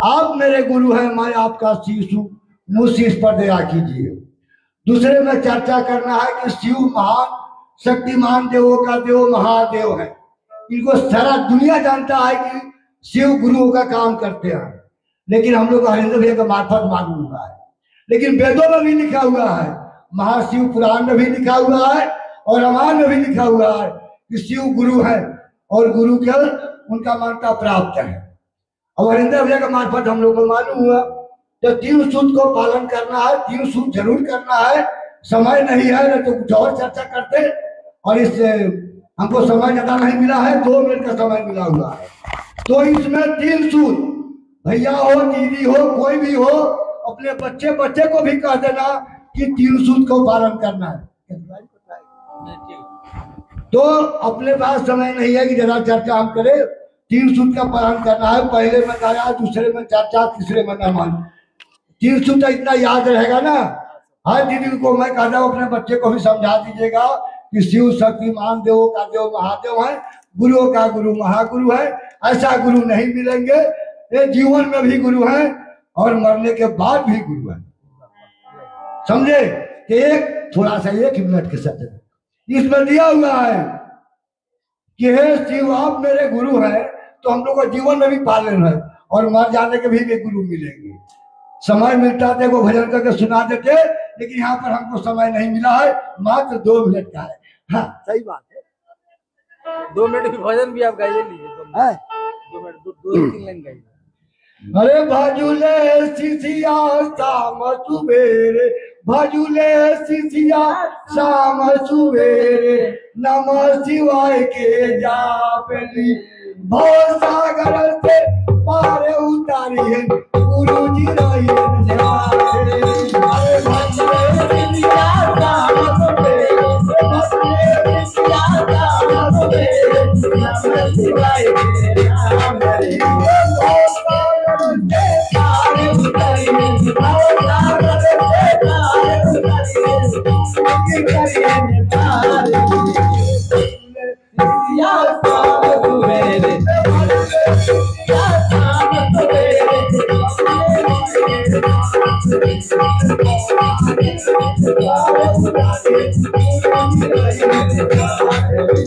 आप मेरे गुरु हैं, मैं आपका शिशु, मुझसे इस पर दया कीजिए। दूसरे में चर्चा करना है कि शिव महान शक्तिमान देवों का देव महादेव है। इनको सारा दुनिया जानता है कि शिव गुरुओं का काम करते हैं, लेकिन हम लोग हरिंद्र भैया के मार्फत मालूम हुआ है। लेकिन वेदों में भी लिखा हुआ है, महाशिव पुराण में भी लिखा हुआ है और रामायण में भी लिखा हुआ है कि शिव गुरु है और गुरु के उनका मान्यता प्राप्त है। और हरिंद्र भैया के मार्फत हम लोग को मालूम हुआ तो 3 सूत्र को पालन करना है, 3 सूत्र जरूर करना है। समय नहीं है ना तो कुछ और चर्चा करते, और इस हमको समय ज्यादा नहीं मिला है, 2 मिनट का समय मिला हुआ है। तो इसमें 3 सूत्र, भैया हो दीदी हो कोई भी हो, अपने बच्चे को भी कह देना कि 3 सूत्र को पालन करना है। तो अपने पास समय नहीं है कि ज्यादा चर्चा हम करें। 3 सूत्र का पालन करना है, पहले में गाया, दूसरे में चर्चा, तीसरे में नमन। 3 सूत्र इतना याद रहेगा ना। हर दीदी को मैं कहता हूँ अपने बच्चे को भी समझा दीजिएगा कि शिव शक्तिमान देवों का देव महादेव है, गुरुओं का गुरु महागुरु है। ऐसा गुरु नहीं मिलेंगे, ये जीवन में भी गुरु है और मरने के बाद भी गुरु है। समझे? एक थोड़ा सा 1 मिनट के सत्य इसमें दिया हुआ है कि हे शिव आप मेरे गुरु हैं, तो हम लोग को जीवन में भी पालन है और मर जाने के भी गुरु मिलेंगे। समय मिलता थे वो भजन करके सुना देते, लेकिन यहाँ पर हमको समय नहीं मिला है, मात्र 2 मिनट का है। हाँ सही बात है, 2 मिनट की भजन भी आप गाइए लीजिए। 2 मिनट 2-3 लाइन गाइए। अरे भजुले सिसिया शाम सुबेरे, भजुले सिसिया शाम सुबेरे, नमः शिवाय के जापली, भव सागर से पार उतारी है गुरु जी रही है। अरे भजुले सिसिया शाम सुबेरे, भजुले सिसिया शाम सुबेरे, नमः शिवाय के जापली,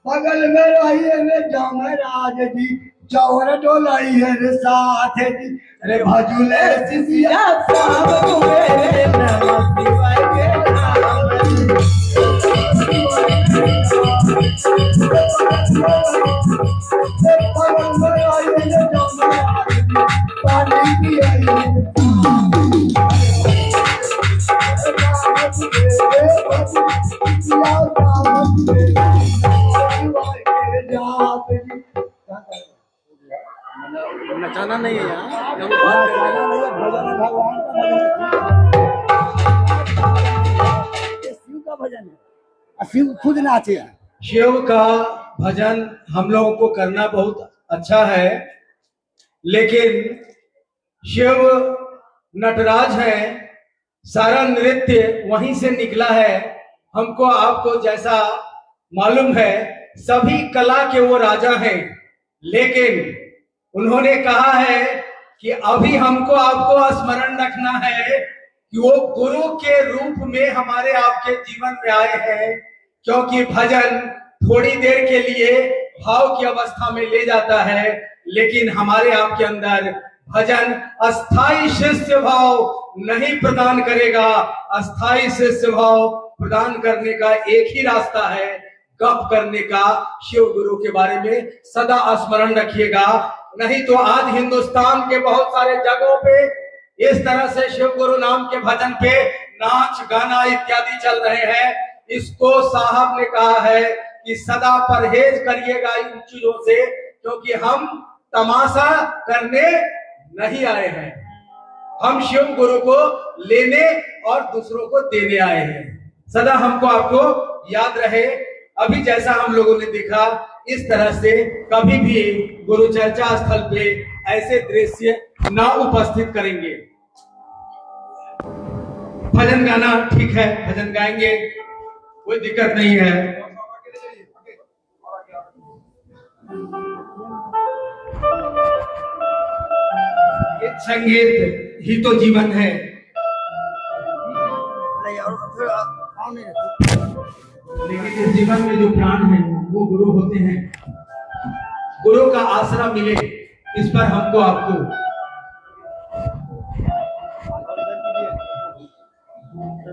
बगल में रहिए रे जमराज जी, चौर डोलाई है रे साथ जी। अरे भजुले सिसिया शाम सुबेरे, नमः शिवाय के बगल में रहिए रे जमराज जी, पानी पियाई नचाना नहीं है यहाँ, शिव का भजन है, शिव खुद नाचे हैं। शिव का भजन हम लोगों को करना बहुत अच्छा है, लेकिन शिव नटराज है, सारा नृत्य वहीं से निकला है। हमको आपको जैसा मालूम है सभी कला के वो राजा हैं, लेकिन उन्होंने कहा है कि अभी हमको आपको स्मरण रखना है कि वो गुरु के रूप में हमारे आपके जीवन में आए हैं, क्योंकि भजन थोड़ी देर के लिए भाव की अवस्था में ले जाता है, लेकिन हमारे आपके अंदर भजन अस्थाई शिष्य भाव नहीं प्रदान करेगा। अस्थाई शिष्य भाव प्रदान करने का एक ही रास्ता है, गप करने का। शिव गुरु के बारे में सदा स्मरण रखिएगा, नहीं तो आज हिंदुस्तान के बहुत सारे जगहों पे इस तरह से शिव गुरु नाम के भजन पे नाच गाना इत्यादि चल रहे हैं। इसको साहब ने कहा है कि सदा परहेज करिएगा इन चीजों से, क्योंकि हम तमाशा करने नहीं आए हैं, हम शिव गुरु को लेने और दूसरों को देने आए हैं। सदा हमको आपको याद रहे। अभी जैसा हम लोगों ने देखा, इस तरह से कभी भी गुरु चर्चा स्थल पे ऐसे दृश्य ना उपस्थित करेंगे। भजन गाना ठीक है, भजन गाएंगे, कोई दिक्कत नहीं है। गीत संगीत ही तो जीवन है। लेकिन इस जीवन में जो प्राण है वो गुरु होते हैं। गुरु का आसरा मिले, इस पर हमको आपको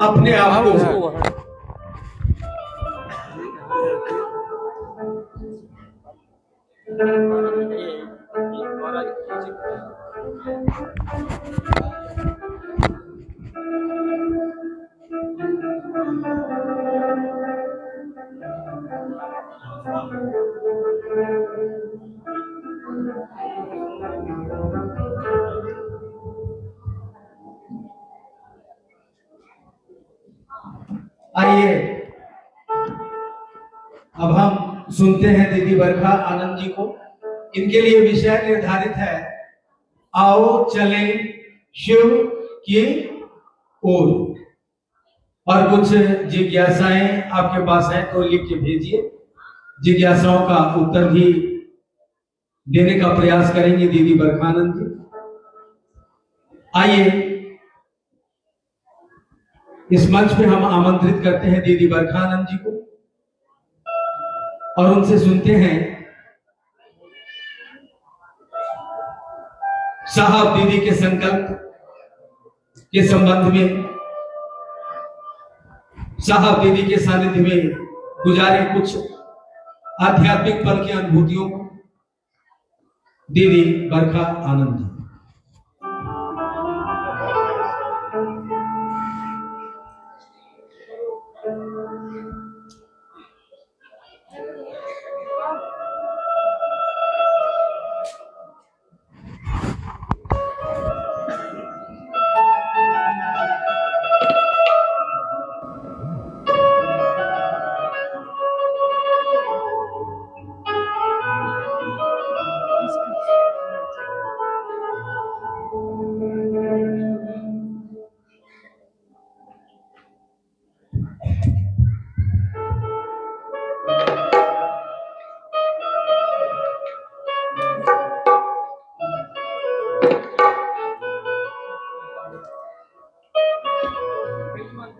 अपने आप को आइए अब हम सुनते हैं दीदी बरखा आनंद जी को। इनके लिए विषय निर्धारित है, आओ चले शिव की ओर। और कुछ जिज्ञासाएं आपके पास हैं तो लिख के भेजिए। जिज्ञासाओं का उत्तर भी देने का प्रयास करेंगे दीदी बरखानंद जी। आइए इस मंच पे हम आमंत्रित करते हैं दीदी बरखानंद जी को और उनसे सुनते हैं साहब दीदी के संकल्प के संबंध में, साहब दीदी के सानिध्य में गुजारे कुछ आध्यात्मिक पल की अनुभूतियों को। दीदी बरखा आनंद जी।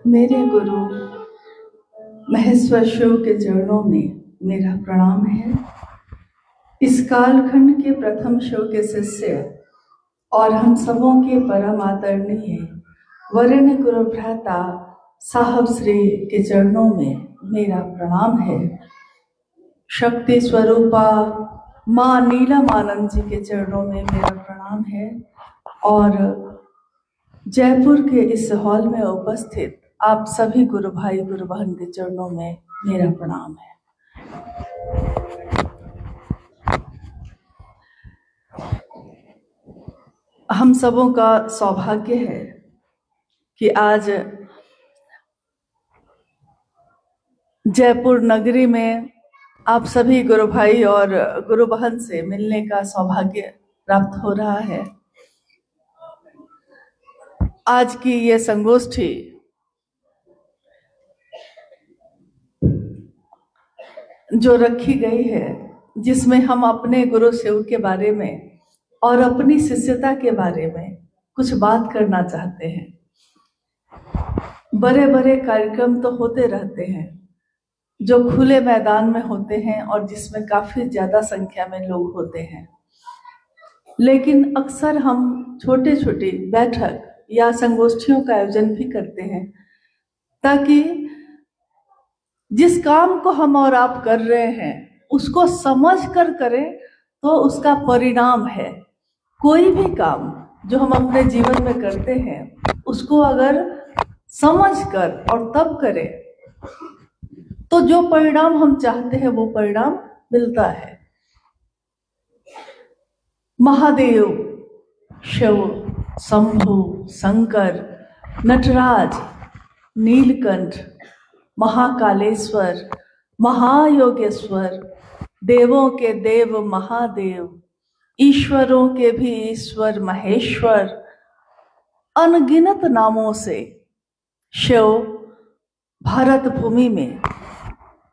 मेरे गुरु महेश्वर शिव के चरणों में मेरा प्रणाम है। इस कालखंड के प्रथम शिव के शिष्य और हम सबों के परम आदरणीय वरेण्य गुरु भ्राता साहब श्री के चरणों में मेरा प्रणाम है। शक्ति स्वरूपा माँ नीलम आनंद जी के चरणों में मेरा प्रणाम है और जयपुर के इस हॉल में उपस्थित आप सभी गुरु भाई गुरु बहन के चरणों में मेरा प्रणाम है। हम सबों का सौभाग्य है कि आज जयपुर नगरी में आप सभी गुरु भाई और गुरु बहन से मिलने का सौभाग्य प्राप्त हो रहा है। आज की ये संगोष्ठी जो रखी गई है, जिसमें हम अपने गुरु शिव के बारे में और अपनी शिष्यता के बारे में कुछ बात करना चाहते हैं। बड़े बड़े कार्यक्रम तो होते रहते हैं जो खुले मैदान में होते हैं और जिसमें काफी ज्यादा संख्या में लोग होते हैं, लेकिन अक्सर हम छोटे छोटे बैठक या संगोष्ठियों का आयोजन भी करते हैं ताकि जिस काम को हम और आप कर रहे हैं उसको समझ कर करें तो उसका परिणाम है। कोई भी काम जो हम अपने जीवन में करते हैं उसको अगर समझ कर और तब करें तो जो परिणाम हम चाहते हैं वो परिणाम मिलता है। महादेव, शिव, शंभु, शंकर, नटराज, नीलकंठ, महाकालेश्वर, महायोगेश्वर, देवों के देव महादेव, ईश्वरों के भी ईश्वर महेश्वर, अनगिनत नामों से शिव भारत भूमि में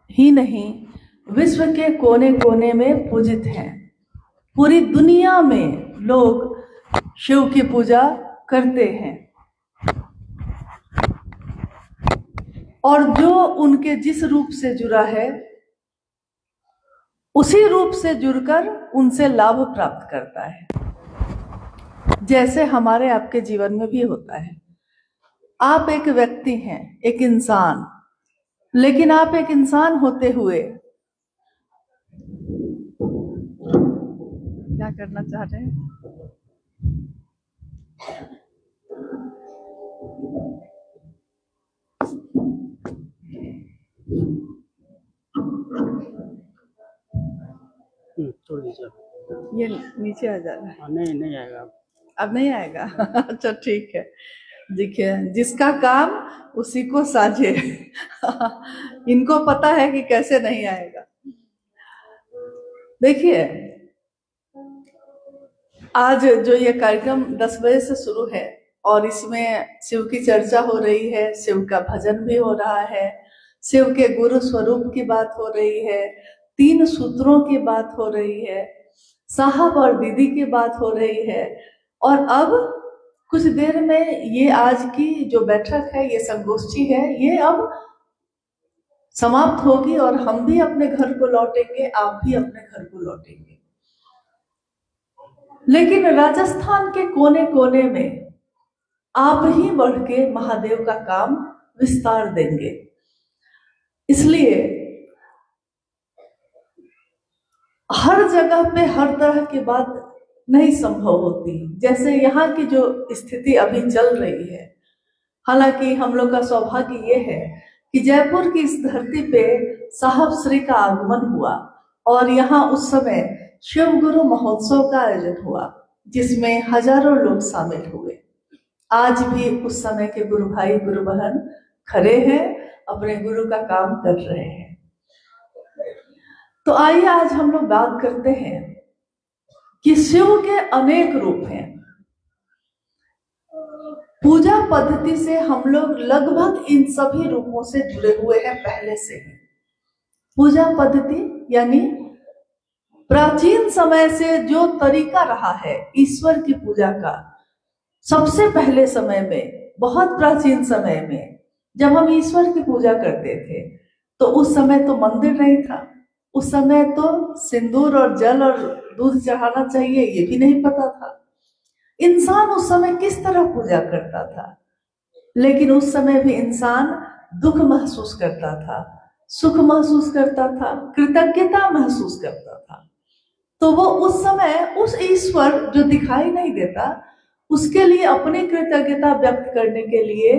ही नहीं, विश्व के कोने कोने में पूजित हैं। पूरी दुनिया में लोग शिव की पूजा करते हैं और जो उनके जिस रूप से जुड़ा है उसी रूप से जुड़कर उनसे लाभ प्राप्त करता है। जैसे हमारे आपके जीवन में भी होता है। आप एक व्यक्ति हैं, एक इंसान, लेकिन आप एक इंसान होते हुए क्या करना चाह रहे हैं? छोड़ दीजिए। ये नीचे आ जा रहा है। नहीं नहीं आएगा अब नहीं आएगा। अच्छा ठीक है। देखिए, जिसका काम उसी को साझे। इनको पता है कि कैसे नहीं आएगा। देखिए, आज जो ये कार्यक्रम 10 बजे से शुरू है और इसमें शिव की चर्चा हो रही है, शिव का भजन भी हो रहा है, शिव के गुरु स्वरूप की बात हो रही है, 3 सूत्रों की बात हो रही है, साहब और दीदी की बात हो रही है। और अब कुछ देर में ये आज की जो बैठक है, ये संगोष्ठी है, ये अब समाप्त होगी और हम भी अपने घर को लौटेंगे, आप भी अपने घर को लौटेंगे। लेकिन राजस्थान के कोने कोने में आप ही बढ़ के महादेव का काम विस्तार देंगे। इसलिए हर जगह पे हर तरह की बात नहीं संभव होती। जैसे यहाँ की जो स्थिति अभी चल रही है, हालांकि हम लोग का सौभाग्य ये है कि जयपुर की इस धरती पे साहब श्री का आगमन हुआ और यहाँ उस समय शिव गुरु महोत्सव का आयोजन हुआ, जिसमें हजारों लोग शामिल हुए। आज भी उस समय के गुरु भाई गुरु बहन खड़े हैं, अपने गुरु का काम कर रहे हैं। तो आइए आज हम लोग बात करते हैं कि शिव के अनेक रूप हैं। पूजा पद्धति से हम लोग लगभग इन सभी रूपों से जुड़े हुए हैं पहले से ही। पूजा पद्धति यानी प्राचीन समय से जो तरीका रहा है ईश्वर की पूजा का, सबसे पहले समय में, बहुत प्राचीन समय में जब हम ईश्वर की पूजा करते थे तो उस समय तो मंदिर नहीं था, उस समय तो सिंदूर और जल और दूध चढ़ाना चाहिए ये भी नहीं पता था। इंसान उस समय किस तरह पूजा करता था, लेकिन उस समय भी इंसान दुख महसूस करता था, सुख महसूस करता था, कृतज्ञता महसूस करता था। तो वो उस समय उस ईश्वर जो दिखाई नहीं देता, उसके लिए अपनी कृतज्ञता व्यक्त करने के लिए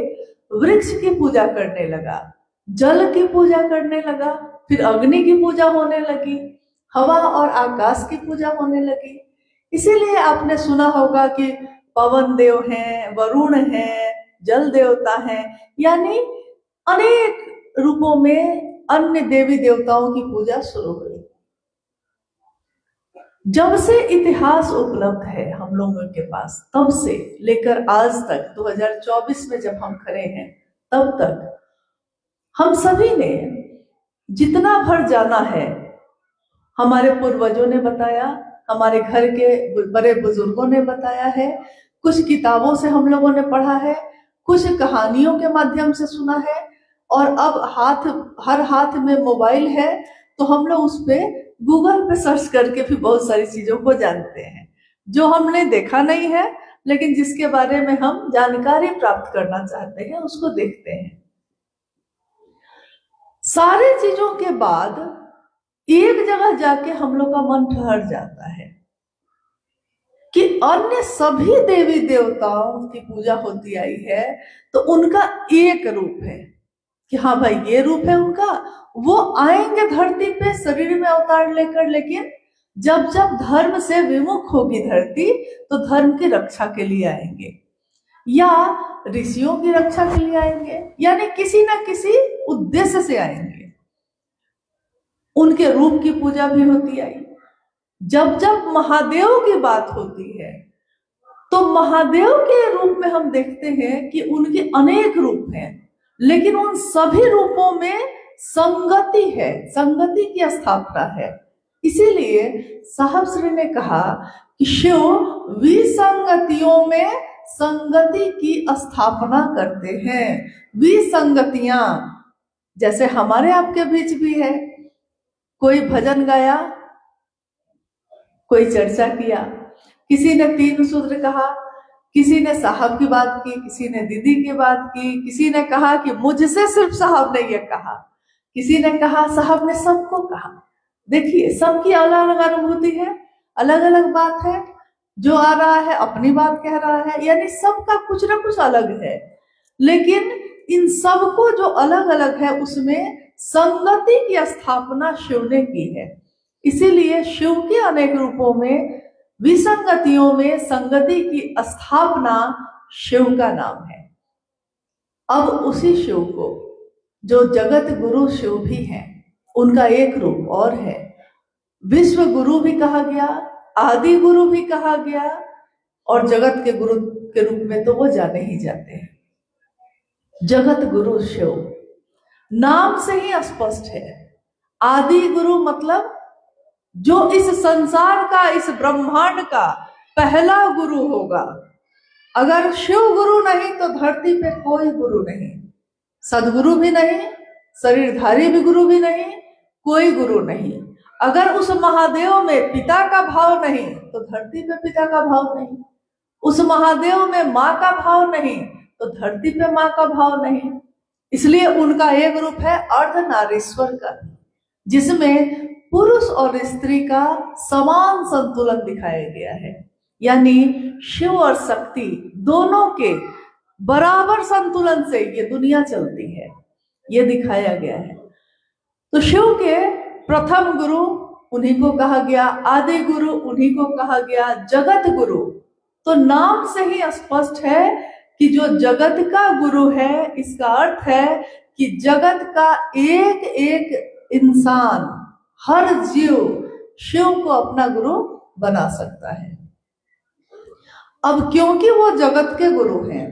वृक्ष की पूजा करने लगा, जल की पूजा करने लगा, फिर अग्नि की पूजा होने लगी, हवा और आकाश की पूजा होने लगी। इसीलिए आपने सुना होगा कि पवन देव हैं, वरुण हैं, जल देवता हैं, यानी अनेक रूपों में अन्य देवी देवताओं की पूजा शुरू हुई। जब से इतिहास उपलब्ध है हम लोगों के पास, तब से लेकर आज तक 2024 में जब हम खड़े हैं, तब तक हम सभी ने जितना भर जाना है, हमारे पूर्वजों ने बताया, हमारे घर के बड़े बुजुर्गों ने बताया है, कुछ किताबों से हम लोगों ने पढ़ा है, कुछ कहानियों के माध्यम से सुना है, और अब हर हाथ में मोबाइल है तो हम लोग उस पे गूगल पे सर्च करके भी बहुत सारी चीजों को जानते हैं जो हमने देखा नहीं है, लेकिन जिसके बारे में हम जानकारी प्राप्त करना चाहते हैं उसको देखते हैं। सारे चीजों के बाद एक जगह जाके हम लोग का मन ठहर जाता है कि अन्य सभी देवी देवताओं की पूजा होती आई है तो उनका एक रूप है कि हाँ भाई ये रूप है उनका, वो आएंगे धरती पे शरीर में अवतार लेकर, लेकिन जब जब धर्म से विमुख होगी धरती तो धर्म की रक्षा के लिए आएंगे या ऋषियों की रक्षा के लिए आएंगे, यानी किसी ना किसी उद्देश्य से आएंगे। उनके रूप की पूजा भी होती आई। जब जब महादेव की बात होती है तो महादेव के रूप में हम देखते हैं कि उनके अनेक रूप हैं। लेकिन उन सभी रूपों में संगति है, संगति की स्थापना है। इसीलिए साहब श्री ने कहा कि शिव विसंगतियों में संगति की स्थापना करते हैं। विसंगतियां जैसे हमारे आपके बीच भी है, कोई भजन गाया, कोई चर्चा किया, किसी ने 3 सूत्र कहा, किसी ने साहब की बात की, किसी ने दीदी की बात की, किसी ने कहा कि मुझसे सिर्फ साहब ने ये कहा, किसी ने कहा साहब ने सबको कहा। देखिए सबकी अलग अलग अनुभूति है, अलग अलग बात है, जो आ रहा है अपनी बात कह रहा है, यानी सबका कुछ ना कुछ अलग है। लेकिन इन सबको जो अलग अलग है उसमें संगति की स्थापना शिव ने की है। इसीलिए शिव के अनेक रूपों में विसंगतियों में संगति की स्थापना शिव का नाम है। अब उसी शिव को जो जगत गुरु शिव भी हैं, उनका एक रूप और है, विश्व गुरु भी कहा गया, आदि गुरु भी कहा गया, और जगत के गुरु के रूप में तो वो जाने ही जाते हैं। जगत गुरु शिव नाम से ही स्पष्ट है। आदि गुरु मतलब जो इस संसार का, इस ब्रह्मांड का पहला गुरु होगा। अगर शिव गुरु नहीं तो धरती पे कोई गुरु नहीं, सदगुरु भी नहीं, शरीरधारी भी गुरु भी नहीं, कोई गुरु नहीं। अगर उस महादेव में पिता का भाव नहीं तो धरती पे पिता का भाव नहीं, उस महादेव में माँ का भाव नहीं तो धरती पे माँ का भाव नहीं। इसलिए उनका एक रूप है अर्धनारीश्वर का, जिसमें पुरुष और स्त्री का समान संतुलन दिखाया गया है। यानी शिव और शक्ति दोनों के बराबर संतुलन से ये दुनिया चलती है, ये दिखाया गया है। तो शिव के प्रथम गुरु उन्हीं को कहा गया, आदि गुरु उन्हीं को कहा गया, जगत गुरु तो नाम से ही स्पष्ट है कि जो जगत का गुरु है, इसका अर्थ है कि जगत का एक एक इंसान, हर जीव शिव को अपना गुरु बना सकता है। अब क्योंकि वो जगत के गुरु हैं,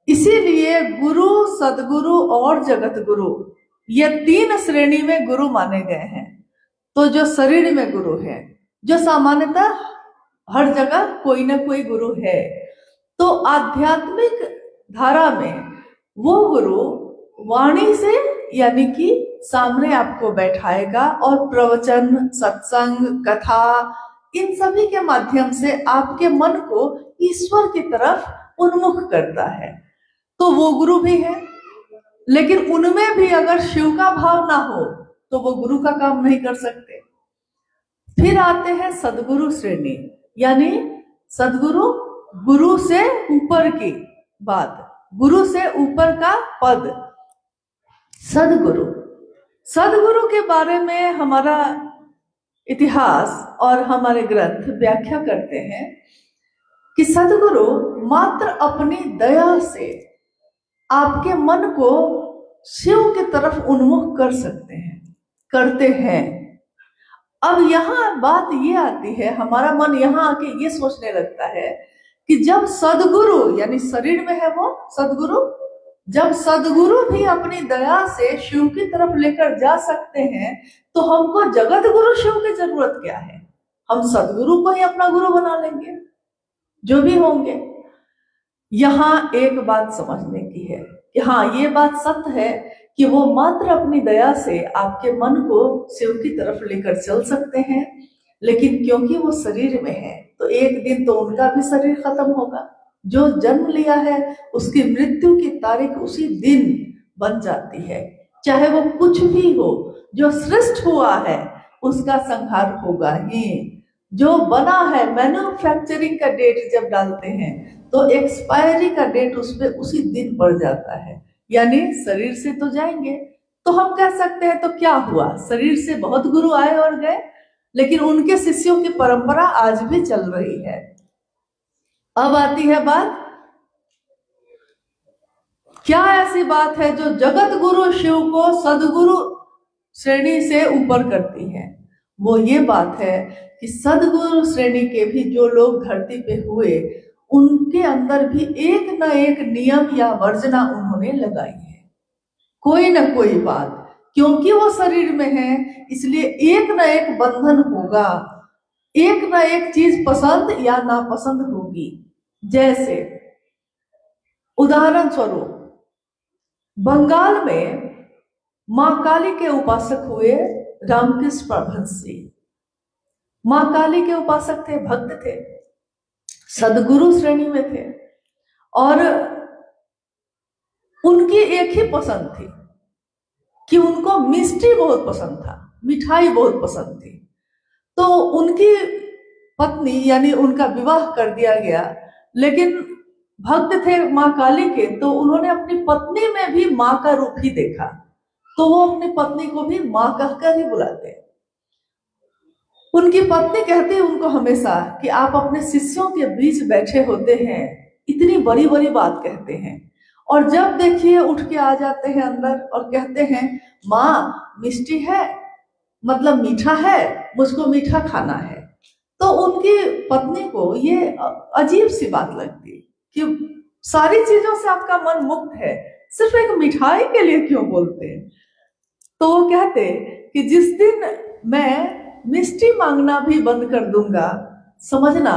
इसीलिए गुरु, सदगुरु और जगत गुरु ये 3 श्रेणी में गुरु माने गए हैं। तो जो शरीर में गुरु है, जो सामान्यतः हर जगह कोई ना कोई गुरु है, तो आध्यात्मिक धारा में वो गुरु वाणी से यानी कि सामने आपको बैठाएगा और प्रवचन, सत्संग, कथा इन सभी के माध्यम से आपके मन को ईश्वर की तरफ उन्मुख करता है। तो वो गुरु भी है, लेकिन उनमें भी अगर शिव का भाव ना हो तो वो गुरु का काम नहीं कर सकते। फिर आते हैं सदगुरु श्रेणी, यानी सदगुरु गुरु से ऊपर की बात, गुरु से ऊपर का पद सदगुरु। सदगुरु के बारे में हमारा इतिहास और हमारे ग्रंथ व्याख्या करते हैं कि सदगुरु मात्र अपनी दया से आपके मन को शिव की तरफ उन्मुख कर सकते हैं, करते हैं। अब यहाँ बात ये आती है, हमारा मन यहाँ आके ये सोचने लगता है कि जब सदगुरु यानी शरीर में है वो सदगुरु, जब सदगुरु भी अपनी दया से शिव की तरफ लेकर जा सकते हैं तो हमको जगत गुरु शिव की जरूरत क्या है? हम सदगुरु को ही अपना गुरु बना लेंगे, जो भी होंगे। यहाँ एक बात समझने की है कि हाँ, ये बात सत्य है कि वो मात्र अपनी दया से आपके मन को शिव की तरफ लेकर चल सकते हैं, लेकिन क्योंकि वो शरीर में है तो एक दिन तो उनका भी शरीर खत्म होगा। जो जन्म लिया है उसकी मृत्यु की तारीख उसी दिन बन जाती है, चाहे वो कुछ भी हो। जो सृष्ट हुआ है उसका संहार होगा ही। जो बना है, मैन्युफैक्चरिंग का डेट जब डालते हैं तो एक्सपायरी का डेट उस पे उसी दिन पड़ जाता है, यानी शरीर से तो जाएंगे। तो हम कह सकते हैं तो क्या हुआ, शरीर से बहुत गुरु आए और गए, लेकिन उनके शिष्यों की परंपरा आज भी चल रही है। अब आती है बात, क्या ऐसी बात है जो जगत गुरु शिव को सदगुरु श्रेणी से ऊपर करती है? वो ये बात है कि सदगुरु श्रेणी के भी जो लोग धरती पे हुए, उनके अंदर भी एक न एक नियम या वर्जना उन्होंने लगाई है। कोई ना कोई बात, क्योंकि वो शरीर में है इसलिए एक ना एक बंधन होगा, एक ना एक चीज पसंद या नापसंद होगी। जैसे उदाहरण स्वरूप बंगाल में मां काली के उपासक हुए रामकृष्ण परमहंस। मां काली के उपासक थे, भक्त थे, सदगुरु श्रेणी में थे और उनकी एक ही पसंद थी कि उनको मिष्टी बहुत पसंद था, मिठाई बहुत पसंद थी। तो उनकी पत्नी यानी उनका विवाह कर दिया गया, लेकिन भक्त थे मां काली के, तो उन्होंने अपनी पत्नी में भी मां का रूप ही देखा, तो वो अपनी पत्नी को भी मां कहकर ही बुलाते। उनकी पत्नी कहती है उनको हमेशा कि आप अपने शिष्यों के बीच बैठे होते हैं, इतनी बड़ी बड़ी बात कहते हैं, और जब देखिए उठ के आ जाते हैं अंदर और कहते हैं माँ मिष्टी है, मतलब मीठा है, मुझको मीठा खाना है। तो उनकी पत्नी को ये अजीब सी बात लगती कि सारी चीजों से आपका मन मुक्त है, सिर्फ एक मिठाई के लिए क्यों बोलते हैं। तो वो कहते कि जिस दिन मैं मिष्टी मांगना भी बंद कर दूंगा, समझना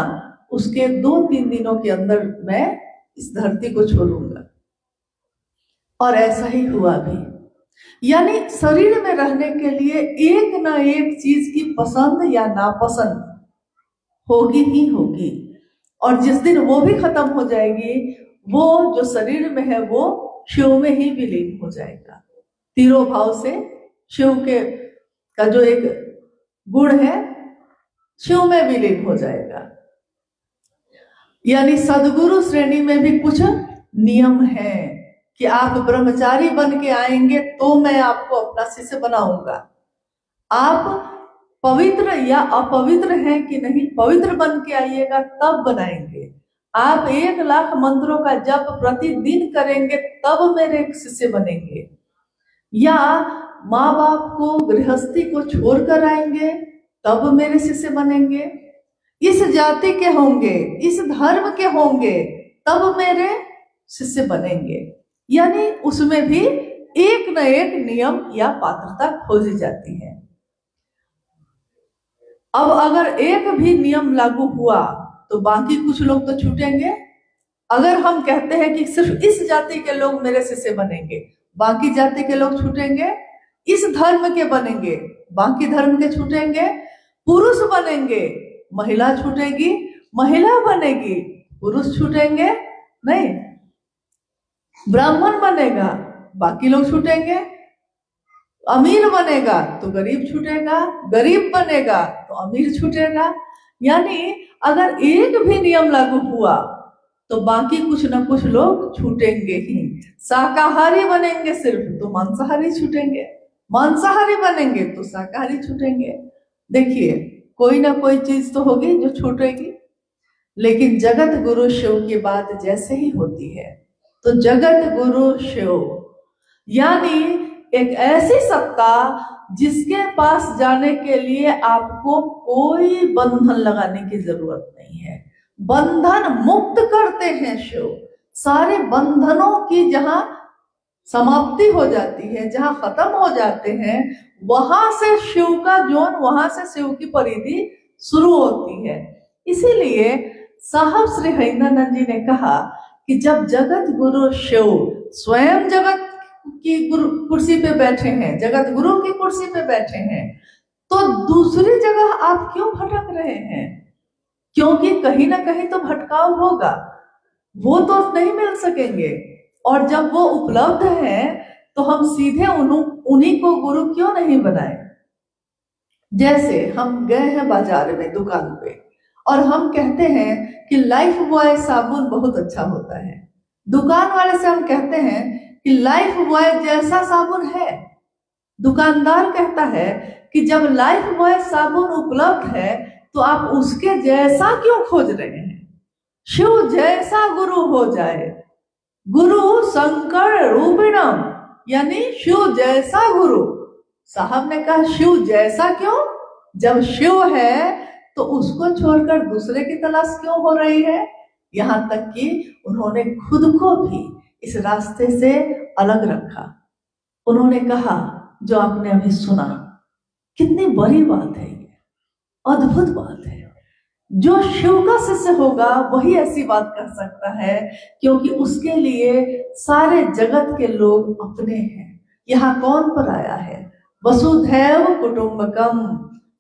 उसके 2-3 दिनों के अंदर मैं इस धरती को छोड़ूंगा। और ऐसा ही हुआ भी, यानी शरीर में रहने के लिए एक ना एक चीज की पसंद या नापसंद होगी ही होगी, और जिस दिन वो भी खत्म हो जाएगी, वो जो शरीर में है वो शिव में ही विलीन हो जाएगा। तीरों भाव से शिव के का जो एक गुण है शिव में विलीन हो जाएगा। यानी सदगुरु श्रेणी में भी कुछ नियम है कि आप ब्रह्मचारी बन के आएंगे तो मैं आपको अपना शिष्य बनाऊंगा। आप पवित्र या अपवित्र हैं कि नहीं, पवित्र बन के आइएगा तब बनाएंगे। आप 1 लाख मंत्रों का जप प्रतिदिन करेंगे तब मेरे एक शिष्य बनेंगे, या माँ बाप को गृहस्थी को छोड़कर आएंगे तब मेरे शिष्य बनेंगे, इस जाति के होंगे, इस धर्म के होंगे तब मेरे शिष्य बनेंगे। यानी उसमें भी एक न एक नियम या पात्रता खोजी जाती है। अब अगर एक भी नियम लागू हुआ तो बाकी कुछ लोग तो छूटेंगे। अगर हम कहते हैं कि सिर्फ इस जाति के लोग मेरे शिष्य बनेंगे, बाकी जाति के लोग छूटेंगे, इस धर्म के बनेंगे, बाकी धर्म के छूटेंगे, पुरुष बनेंगे, महिला छूटेगी, महिला बनेगी, पुरुष छूटेंगे नहीं, ब्राह्मण बनेगा, बाकी लोग छूटेंगे, अमीर बनेगा तो गरीब छूटेगा, गरीब बनेगा तो अमीर छूटेगा। यानी अगर एक भी नियम लागू हुआ तो बाकी कुछ न कुछ लोग छूटेंगे ही। शाकाहारी बनेंगे सिर्फ तो मांसाहारी छूटेंगे, मांसाहारी बनेंगे तो शाकाहारी छूटेंगे। देखिए कोई ना कोई चीज तो होगी जो छूटेगी। लेकिन जगत गुरु शिव की बात जैसे ही होती है तो जगत गुरु शिव यानी एक ऐसी सत्ता जिसके पास जाने के लिए आपको कोई बंधन लगाने की जरूरत नहीं है। बंधन मुक्त करते हैं शिव। सारे बंधनों की जहां समाप्ति हो जाती है, जहां खत्म हो जाते हैं, वहां से शिव का जोन, वहां से शिव की परिधि शुरू होती है। इसीलिए साहब श्री हरिनंदन जी ने कहा कि जब जगत गुरु शिव स्वयं जगत की कुर्सी पे बैठे हैं, जगत गुरु की कुर्सी पे बैठे हैं, तो दूसरी जगह आप क्यों भटक रहे हैं? क्योंकि कहीं ना कहीं तो भटकाव होगा, वो तो नहीं मिल सकेंगे। और जब वो उपलब्ध है तो हम सीधे उन्हीं को गुरु क्यों नहीं बनाए? जैसे हम गए हैं बाजार में दुकान पे और हम कहते हैं कि लाइफ बॉय साबुन बहुत अच्छा होता है। दुकान वाले से हम कहते हैं कि लाइफ बॉय जैसा साबुन है। दुकानदार कहता है कि जब लाइफ बॉय साबुन उपलब्ध है तो आप उसके जैसा क्यों खोज रहे हैं? शिव जैसा गुरु हो जाए। गुरु शंकर रूपिणम, यानी शिव जैसा गुरु। साहब ने कहा शिव जैसा क्यों? जब शिव है तो उसको छोड़कर दूसरे की तलाश क्यों हो रही है? यहाँ तक कि उन्होंने खुद को भी इस रास्ते से अलग रखा। उन्होंने कहा जो आपने अभी सुना, कितनी बड़ी बात है, ये अद्भुत बात है। जो शिव का शिष्य होगा वही ऐसी बात कर सकता है, क्योंकि उसके लिए सारे जगत के लोग अपने हैं। यहाँ कौन पराया है? वसुधैव कुटुंबकम,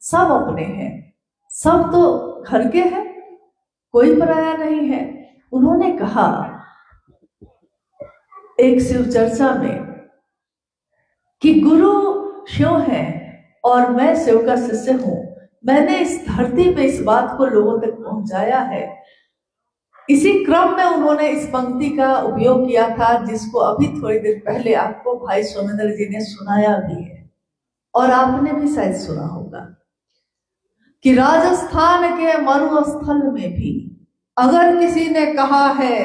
सब अपने हैं, सब तो घर के हैं, कोई पराया नहीं है। उन्होंने कहा एक शिव चर्चा में कि गुरु शिव है और मैं शिव का शिष्य हूं। मैंने इस धरती पे इस बात को लोगों तक पहुंचाया है। इसी क्रम में उन्होंने इस पंक्ति का उपयोग किया था, जिसको अभी थोड़ी देर पहले आपको भाई सोमेंद्र जी ने सुनाया भी है और आपने भी शायद सुना होगा कि राजस्थान के मरुस्थल में भी अगर किसी ने कहा है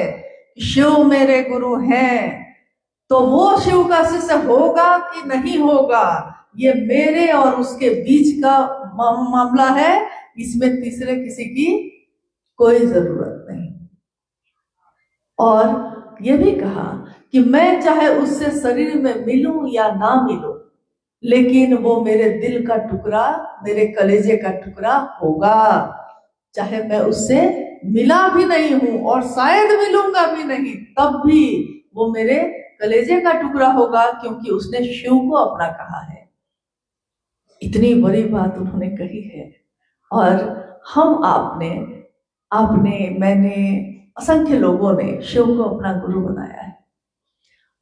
शिव मेरे गुरु हैं, तो वो शिव का शिष्य होगा कि नहीं होगा, ये मेरे और उसके बीच का मामला है। इसमें तीसरे किसी की कोई जरूरत नहीं। और ये भी कहा कि मैं चाहे उससे शरीर में मिलूं या ना मिलूं, लेकिन वो मेरे दिल का टुकड़ा, मेरे कलेजे का टुकड़ा होगा। चाहे मैं उससे मिला भी नहीं हूं और शायद मिलूंगा भी नहीं, तब भी वो मेरे कलेजे का टुकड़ा होगा, क्योंकि उसने शिव को अपना कहा है। इतनी बड़ी बात उन्होंने कही है और हम आपने मैंने असंख्य लोगों ने शिव को अपना गुरु बनाया है।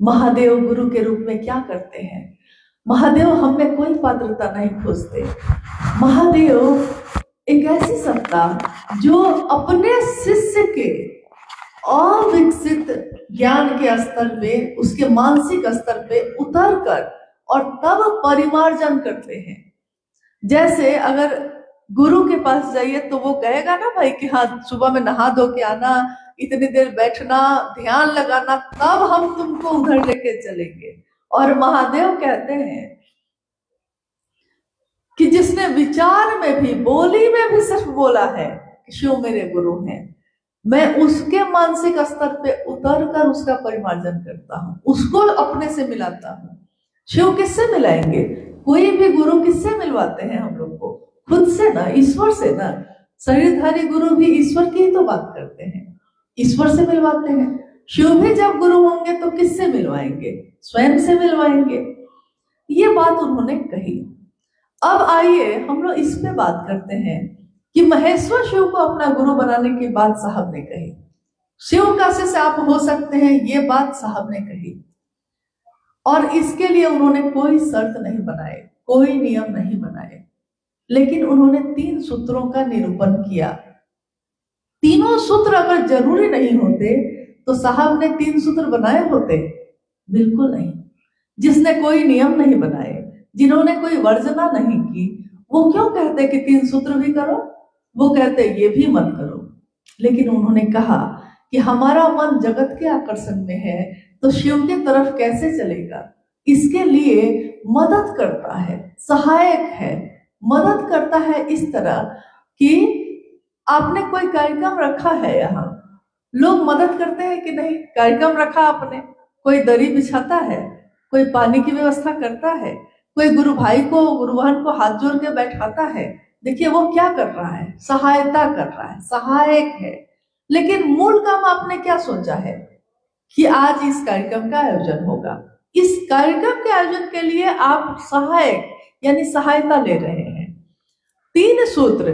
महादेव गुरु के रूप में क्या करते हैं? महादेव हम में कोई पात्रता नहीं खोजते। महादेव एक ऐसी सत्ता जो अपने शिष्य के अविकसित ज्ञान के स्तर पे, उसके मानसिक स्तर पे उतर कर और तब परिमार्जन करते हैं। जैसे अगर गुरु के पास जाइए तो वो कहेगा ना भाई कि हाँ सुबह में नहा धो के आना, इतनी देर बैठना, ध्यान लगाना, तब हम तुमको उधर लेके चलेंगे। और महादेव कहते हैं कि जिसने विचार में भी, बोली में भी सिर्फ बोला है कि शिव मेरे गुरु हैं, मैं उसके मानसिक स्तर पे उतर कर उसका परिमार्जन करता हूँ, उसको अपने से मिलाता हूँ। शिव किससे मिलाएंगे? कोई भी गुरु किससे मिलवाते हैं हम लोग को? खुद से ना, ईश्वर से ना। शरीरधारी गुरु भी ईश्वर की ही तो बात करते हैं, ईश्वर से मिलवाते हैं। शिव भी जब गुरु होंगे तो किससे मिलवाएंगे? स्वयं से मिलवाएंगे। ये बात उन्होंने कही। अब आइए हम लोग इस पे बात करते हैं कि महेश्वर शिव को अपना गुरु बनाने की बात साहब ने कही। शिव का शिष्य आप हो सकते हैं, ये बात साहब ने कही। और इसके लिए उन्होंने कोई शर्त नहीं बनाए, कोई नियम नहीं बनाए, लेकिन उन्होंने 3 सूत्रों का निरूपण किया। तीनों सूत्र अगर जरूरी नहीं होते तो साहब ने 3 सूत्र बनाए होते? बिल्कुल नहीं। जिसने कोई नियम नहीं बनाए, जिन्होंने कोई वर्जना नहीं की, वो क्यों कहते कि 3 सूत्र भी करो? वो कहते ये भी मत करो। लेकिन उन्होंने कहा कि हमारा मन जगत के आकर्षण में है, तो शिव की तरफ कैसे चलेगा? इसके लिए मदद करता है, सहायक है, मदद करता है इस तरह कि आपने कोई कार्यक्रम रखा है, यहाँ लोग मदद करते हैं कि नहीं? कार्यक्रम रखा आपने, कोई दरी बिछाता है, कोई पानी की व्यवस्था करता है, कोई गुरु भाई को, गुरु बहन को हाथ जोड़ के बैठाता है। देखिए वो क्या कर रहा है? सहायता कर रहा है, सहायक है। लेकिन मूल काम आपने क्या सोचा है कि आज इस कार्यक्रम का आयोजन होगा? इस कार्यक्रम के आयोजन के लिए आप सहायक यानी सहायता ले रहे हैं। 3 सूत्र,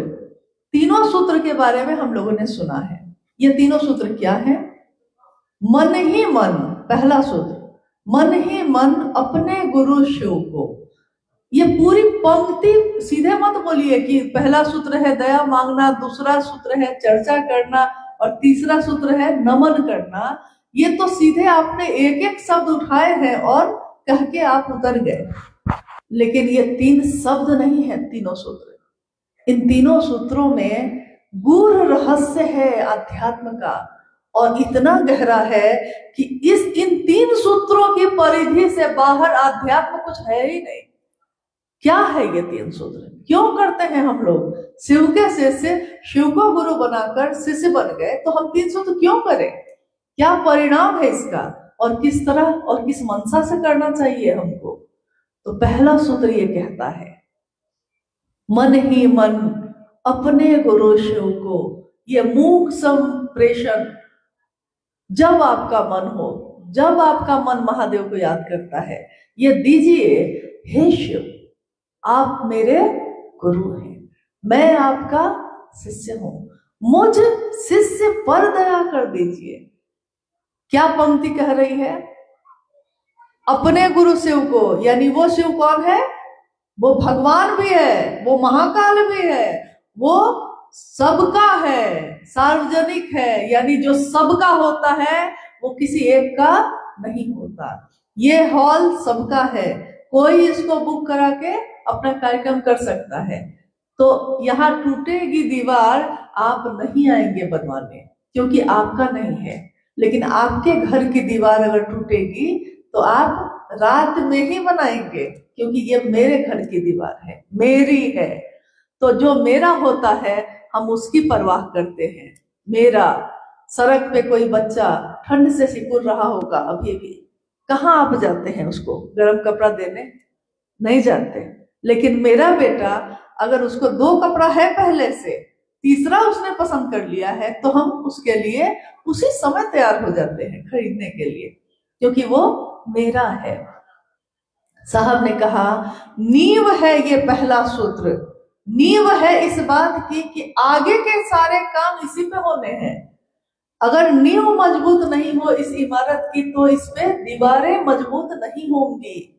तीनों सूत्र के बारे में हम लोगों ने सुना है। ये तीनों सूत्र क्या है? मन ही मन, पहला सूत्र, मन ही मन अपने गुरु शिव को। ये पूरी पंक्ति सीधे मत बोलिए कि पहला सूत्र है दया मांगना, दूसरा सूत्र है चर्चा करना और तीसरा सूत्र है नमन करना। ये तो सीधे आपने एक एक शब्द उठाए हैं और कह के आप उतर गए। लेकिन ये 3 शब्द नहीं है तीनों सूत्र। इन तीनों सूत्रों में गूढ़ रहस्य है अध्यात्म का, और इतना गहरा है कि इन 3 सूत्रों की परिधि से बाहर अध्यात्म कुछ है ही नहीं। क्या है ये 3 सूत्र? क्यों करते हैं हम लोग? शिव के शिष्य शिव को गुरु बनाकर शिष्य बन गए, तो हम 3 सूत्र क्यों करें? क्या परिणाम है इसका? और किस तरह और किस मंशा से करना चाहिए हमको। तो पहला सूत्र ये कहता है, मन ही मन अपने गुरु शिव को ये मूक संप्रेषण। जब आपका मन हो, जब आपका मन महादेव को याद करता है, ये दीजिए, हे शिव आप मेरे गुरु हैं, मैं आपका शिष्य हूं, मुझ शिष्य पर दया कर दीजिए। क्या पंक्ति कह रही है? अपने गुरु शिव को, यानी वो शिव कौन है? वो भगवान भी है, वो महाकाल भी है, वो सबका है, सार्वजनिक है, यानी जो सबका होता है वो किसी एक का नहीं होता। ये हॉल सबका है, कोई इसको बुक करा के अपना कार्यक्रम कर सकता है। तो यहाँ टूटेगी दीवार, आप नहीं आएंगे बनवाने, क्योंकि आपका नहीं है। लेकिन आपके घर की दीवार अगर टूटेगी तो आप रात में ही बनाएंगे, क्योंकि ये मेरे घर की दीवार है, मेरी है। तो जो मेरा होता है हम उसकी परवाह करते हैं। मेरा सड़क पे कोई बच्चा ठंड से सिकुड़ रहा होगा अभी भी, कहाँ आप जाते हैं उसको गर्म कपड़ा देने? नहीं जाते। लेकिन मेरा बेटा, अगर उसको 2 कपड़ा है पहले से, तीसरा उसने पसंद कर लिया है, तो हम उसके लिए उसी समय तैयार हो जाते हैं खरीदने के लिए, क्योंकि वो मेरा है। साहब ने कहा, नींव है ये पहला सूत्र, नींव है इस बात की कि आगे के सारे काम इसी पे होने हैं। अगर नींव मजबूत नहीं हो इस इमारत की, तो इस पे दीवारें मजबूत नहीं होंगी,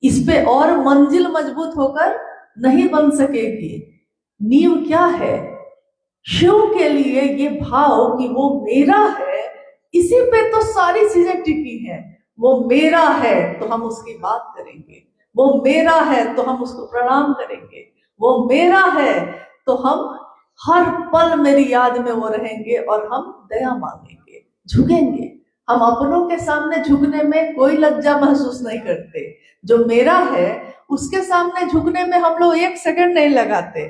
इस पे और मंजिल मजबूत होकर नहीं बन सकेगी। नींव क्या है? शिव के लिए ये भाव कि वो मेरा है, इसी पे तो सारी चीजें टिकी हैं। वो मेरा है तो हम उसकी बात करेंगे, वो मेरा है तो हम उसको प्रणाम करेंगे, वो मेरा है तो हम हर पल मेरी याद में वो रहेंगे और हम दया मांगेंगे, झुकेंगे। हम अपनों के सामने झुकने में कोई लज्जा महसूस नहीं करते। जो मेरा है उसके सामने झुकने में हम लोग 1 सेकंड नहीं लगाते।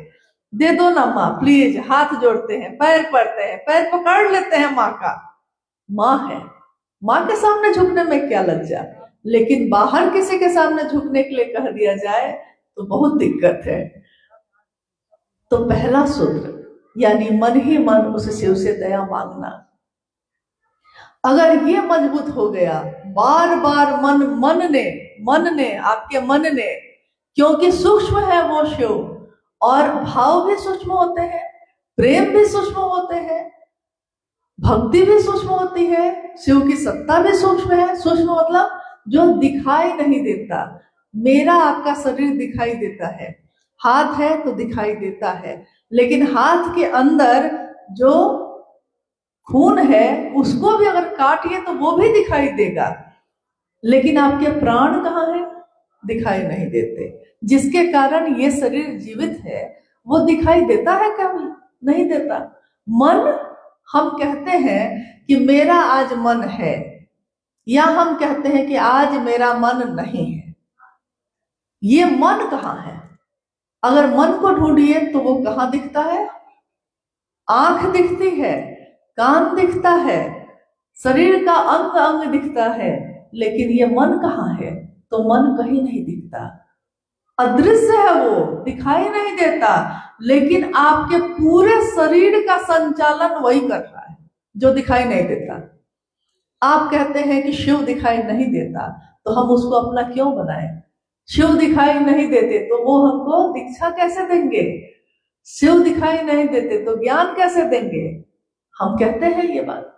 दे दो ना माँ प्लीज, हाथ जोड़ते हैं, पैर पड़ते हैं, पैर पकड़ लेते हैं माँ का। माँ है, माँ के सामने झुकने में क्या लज्जा। लेकिन बाहर किसी के सामने झुकने के लिए कह दिया जाए तो बहुत दिक्कत है। तो पहला सूत्र यानी मन ही मन उस शिव से दया मांगना, अगर ये मजबूत हो गया, बार बार मन ने आपके मन ने, क्योंकि सूक्ष्म है वो शिव, और भाव भी सूक्ष्म होते हैं, प्रेम भी सूक्ष्म होते हैं, भक्ति भी सूक्ष्म होती है, शिव की सत्ता भी सूक्ष्म है। सूक्ष्म मतलब जो दिखाई नहीं देता। मेरा आपका शरीर दिखाई देता है, हाथ है तो दिखाई देता है, लेकिन हाथ के अंदर जो खून है उसको भी अगर काटिए तो वो भी दिखाई देगा। लेकिन आपके प्राण कहाँ है? दिखाई नहीं देते। जिसके कारण ये शरीर जीवित है वो दिखाई देता है? कभी नहीं देता। मन, हम कहते हैं कि मेरा आज मन है, या हम कहते हैं कि आज मेरा मन नहीं है। ये मन कहाँ है? अगर मन को ढूंढिए तो वो कहाँ दिखता है? आंख दिखती है, कान दिखता है, शरीर का अंग अंग दिखता है, लेकिन ये मन कहाँ है? तो मन कहीं नहीं दिखता, अदृश्य है, वो दिखाई नहीं देता। लेकिन आपके पूरे शरीर का संचालन वही कर रहा है जो दिखाई नहीं देता। आप कहते हैं कि शिव दिखाई नहीं देता, तो हम उसको अपना क्यों बनाएं? शिव दिखाई नहीं देते तो वो हमको दीक्षा कैसे देंगे? शिव दिखाई नहीं देते तो ज्ञान कैसे देंगे? हम कहते हैं ये बात,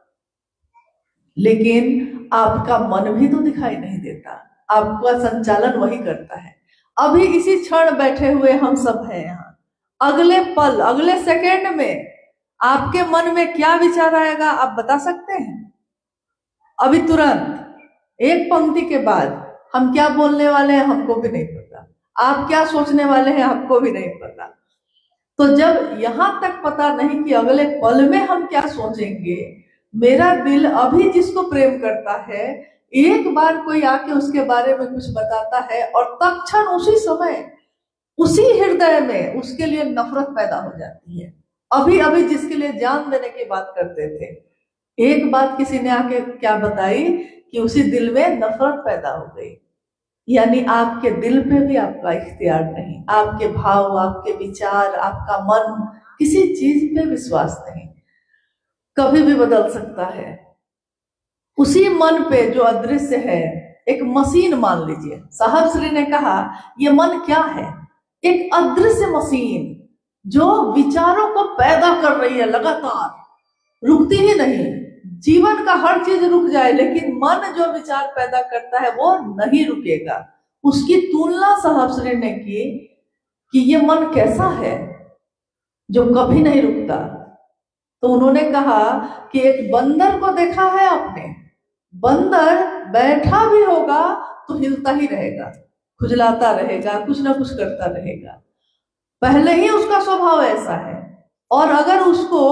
लेकिन आपका मन भी तो दिखाई नहीं देता, आपका संचालन वही करता है। अभी इसी क्षण बैठे हुए हम सब हैं यहाँ, अगले पल, अगले सेकंड में आपके मन में क्या विचार आएगा आप बता सकते हैं? अभी तुरंत एक पंक्ति के बाद हम क्या बोलने वाले हैं हमको भी नहीं पता, आप क्या सोचने वाले हैं आपको भी नहीं पता। तो जब यहां तक पता नहीं कि अगले पल में हम क्या सोचेंगे, मेरा दिल अभी जिसको प्रेम करता है, एक बार कोई आके उसके बारे में कुछ बताता है और तत्क्षण उसी समय उसी हृदय में उसके लिए नफरत पैदा हो जाती है। अभी अभी जिसके लिए जान देने की बात करते थे, एक बात किसी ने आके क्या बताई कि उसी दिल में नफरत पैदा हो गई। यानी आपके दिल पे भी आपका इख्तियार नहीं, आपके भाव, आपके विचार, आपका मन किसी चीज पे विश्वास नहीं, कभी भी बदल सकता है। उसी मन पे जो अदृश्य है, एक मशीन मान लीजिए, साहब श्री ने कहा ये मन क्या है? एक अदृश्य मशीन जो विचारों को पैदा कर रही है, लगातार रुकती ही नहीं। जीवन का हर चीज रुक जाए लेकिन मन जो विचार पैदा करता है वो नहीं रुकेगा। उसकी तुलना साहब श्री ने की कि ये मन कैसा है जो कभी नहीं रुकता। तो उन्होंने कहा कि एक बंदर को देखा है आपने, बंदर बैठा भी होगा तो हिलता ही रहेगा, खुजलाता रहेगा, कुछ ना कुछ करता रहेगा, पहले ही उसका स्वभाव ऐसा है। और अगर उसको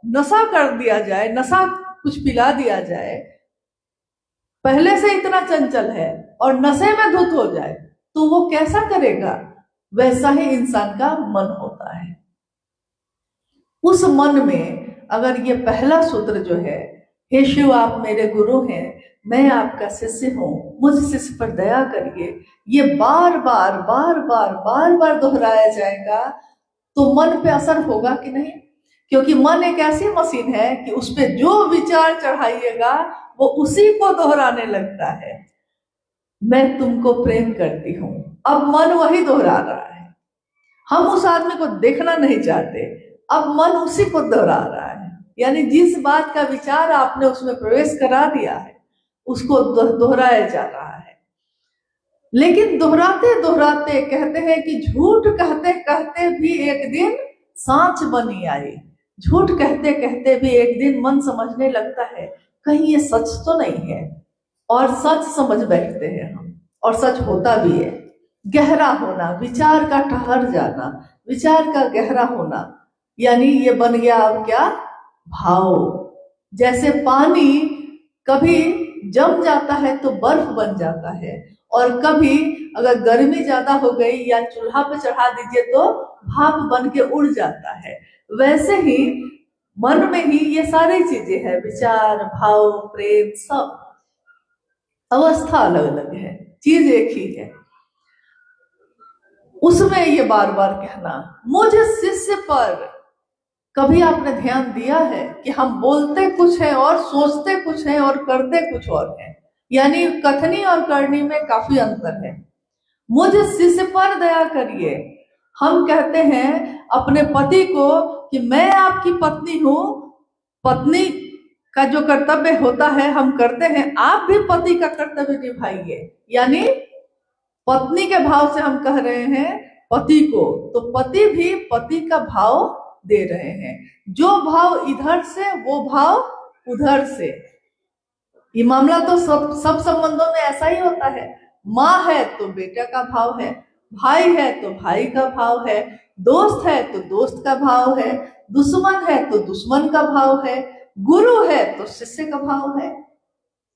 नशा कर दिया जाए, नशा कुछ पिला दिया जाए, पहले से इतना चंचल है और नशे में धुत हो जाए तो वो कैसा करेगा? वैसा ही इंसान का मन होता है। उस मन में अगर ये पहला सूत्र जो है, हे शिव आप मेरे गुरु हैं, मैं आपका शिष्य हूं, मुझ शिष्य पर दया करिए, ये बार बार बार बार बार बार दोहराया जाएगा तो मन पे असर होगा कि नहीं? क्योंकि मन एक ऐसी मशीन है कि उस पे जो विचार चढ़ाइएगा वो उसी को दोहराने लगता है। मैं तुमको प्रेम करती हूं, अब मन वही दोहरा रहा है। हम उस आदमी को देखना नहीं चाहते, अब मन उसी को दोहरा रहा है। यानी जिस बात का विचार आपने उसमें प्रवेश करा दिया है उसको दोहराया जा रहा है। लेकिन दोहराते दोहराते कहते हैं कि झूठ कहते कहते भी एक दिन सांच बनी आई। झूठ कहते कहते भी एक दिन मन समझने लगता है कहीं ये सच तो नहीं है, और सच समझ बैठते हैं हम, और सच होता भी है। गहरा होना, विचार का ठहर जाना, विचार का गहरा होना, यानी ये बन गया अब क्या? भाव। जैसे पानी कभी जम जाता है तो बर्फ बन जाता है, और कभी अगर गर्मी ज्यादा हो गई या चूल्हा पे चढ़ा दीजिए तो भाप बन के उड़ जाता है। वैसे ही मन में ही ये सारी चीजें हैं, विचार, भाव, प्रेम, सब अवस्था अलग अलग है, चीज एक ही है। उसमें ये बार बार कहना, मुझे शिष्य पर कभी आपने ध्यान दिया है कि हम बोलते कुछ है और सोचते कुछ है और करते कुछ और है, यानी कथनी और करनी में काफी अंतर है। मुझे शिष्य पर दया करिए। हम कहते हैं अपने पति को कि मैं आपकी पत्नी हूं, पत्नी का जो कर्तव्य होता है हम करते हैं, आप भी पति का कर्तव्य निभाइए। यानी पत्नी के भाव से हम कह रहे हैं पति को, तो पति भी पति का भाव दे रहे हैं। जो भाव इधर से वो भाव उधर से। ये मामला तो सब संबंधों में ऐसा ही होता है। माँ है तो बेटा का भाव है, भाई है तो भाई का भाव है, दोस्त है तो दोस्त का भाव है, दुश्मन है तो दुश्मन का भाव है, गुरु है तो शिष्य का भाव है,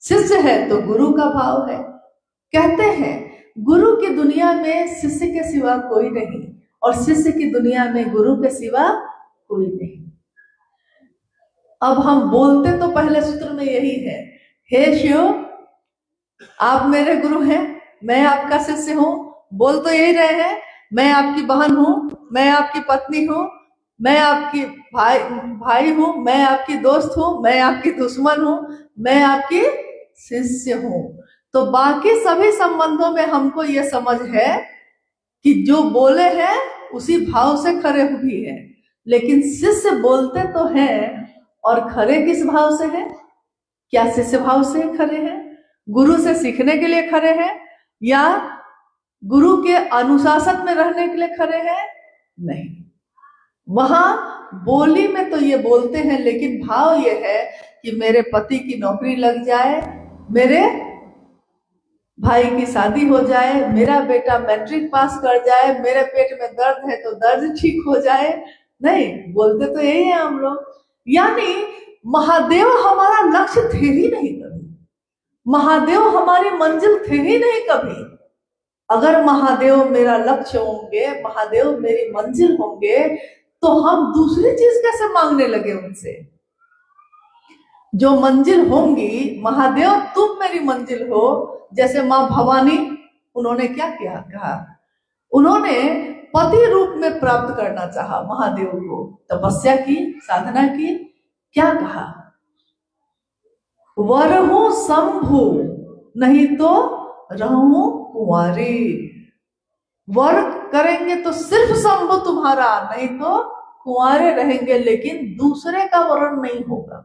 शिष्य है तो गुरु का भाव है। कहते हैं गुरु की दुनिया में शिष्य के सिवा कोई नहीं, और शिष्य की दुनिया में गुरु के सिवा कोई नहीं। अब हम बोलते तो पहले सूत्र में यही है, हे शिव आप मेरे गुरु हैं, मैं आपका शिष्य हूं। बोल तो यही रहे हैं, मैं आपकी बहन हूं, मैं आपकी पत्नी हूं, मैं आपकी भाई हूं, मैं आपकी दोस्त हूं, मैं आपकी दुश्मन हूं, मैं आपकी शिष्य हूं। तो बाकी सभी संबंधों में हमको ये समझ है कि जो बोले हैं उसी भाव से खरे भी हैं। लेकिन शिष्य बोलते तो हैं और खरे किस भाव से हैं? क्या शिष्य भाव से खरे हैं? गुरु से सीखने के लिए खरे हैं या गुरु के अनुशासन में रहने के लिए खरे हैं? नहीं। वहां बोली में तो ये बोलते हैं, लेकिन भाव ये है कि मेरे पति की नौकरी लग जाए, मेरे भाई की शादी हो जाए, मेरा बेटा मैट्रिक पास कर जाए, मेरे पेट में दर्द है तो दर्द ठीक हो जाए। नहीं, बोलते तो यही है हम लोग। यानी महादेव हमारा लक्ष्य थे ही नहीं कभी, महादेव हमारी मंजिल थे ही नहीं कभी। अगर महादेव मेरा लक्ष्य होंगे, महादेव मेरी मंजिल होंगे, तो हम दूसरी चीज कैसे मांगने लगे उनसे? जो मंजिल होंगी, महादेव तुम मेरी मंजिल हो। जैसे माँ भवानी, उन्होंने क्या किया, कहा उन्होंने पति रूप में प्राप्त करना चाहा महादेव को, तपस्या की, साधना की, क्या कहा, वर हूं शंभु नहीं तो रहूं कुंवारी। वर करेंगे तो सिर्फ शंभु तुम्हारा, नहीं तो कुंवारे रहेंगे, लेकिन दूसरे का वरण नहीं होगा।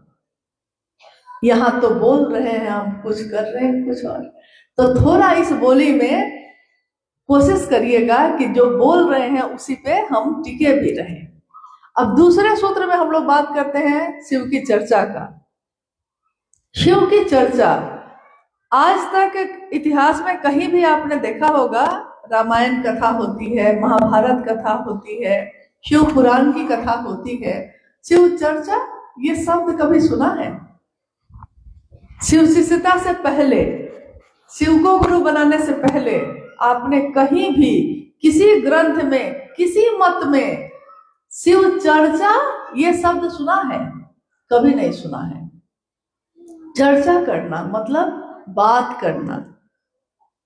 यहाँ तो बोल रहे हैं हम, कुछ कर रहे हैं कुछ और। तो थोड़ा इस बोली में कोशिश करिएगा कि जो बोल रहे हैं उसी पे हम टिके भी रहें। अब दूसरे सूत्र में हम लोग बात करते हैं शिव की चर्चा का। शिव की चर्चा आज तक इतिहास में कहीं भी आपने देखा होगा, रामायण कथा होती है, महाभारत कथा होती है, शिव पुराण की कथा होती है, शिव चर्चा ये शब्द कभी सुना है? शिव शिष्यता से पहले, शिव को गुरु बनाने से पहले आपने कहीं भी किसी ग्रंथ में, किसी मत में शिव चर्चा ये शब्द सुना है? कभी नहीं सुना है। चर्चा करना मतलब बात करना,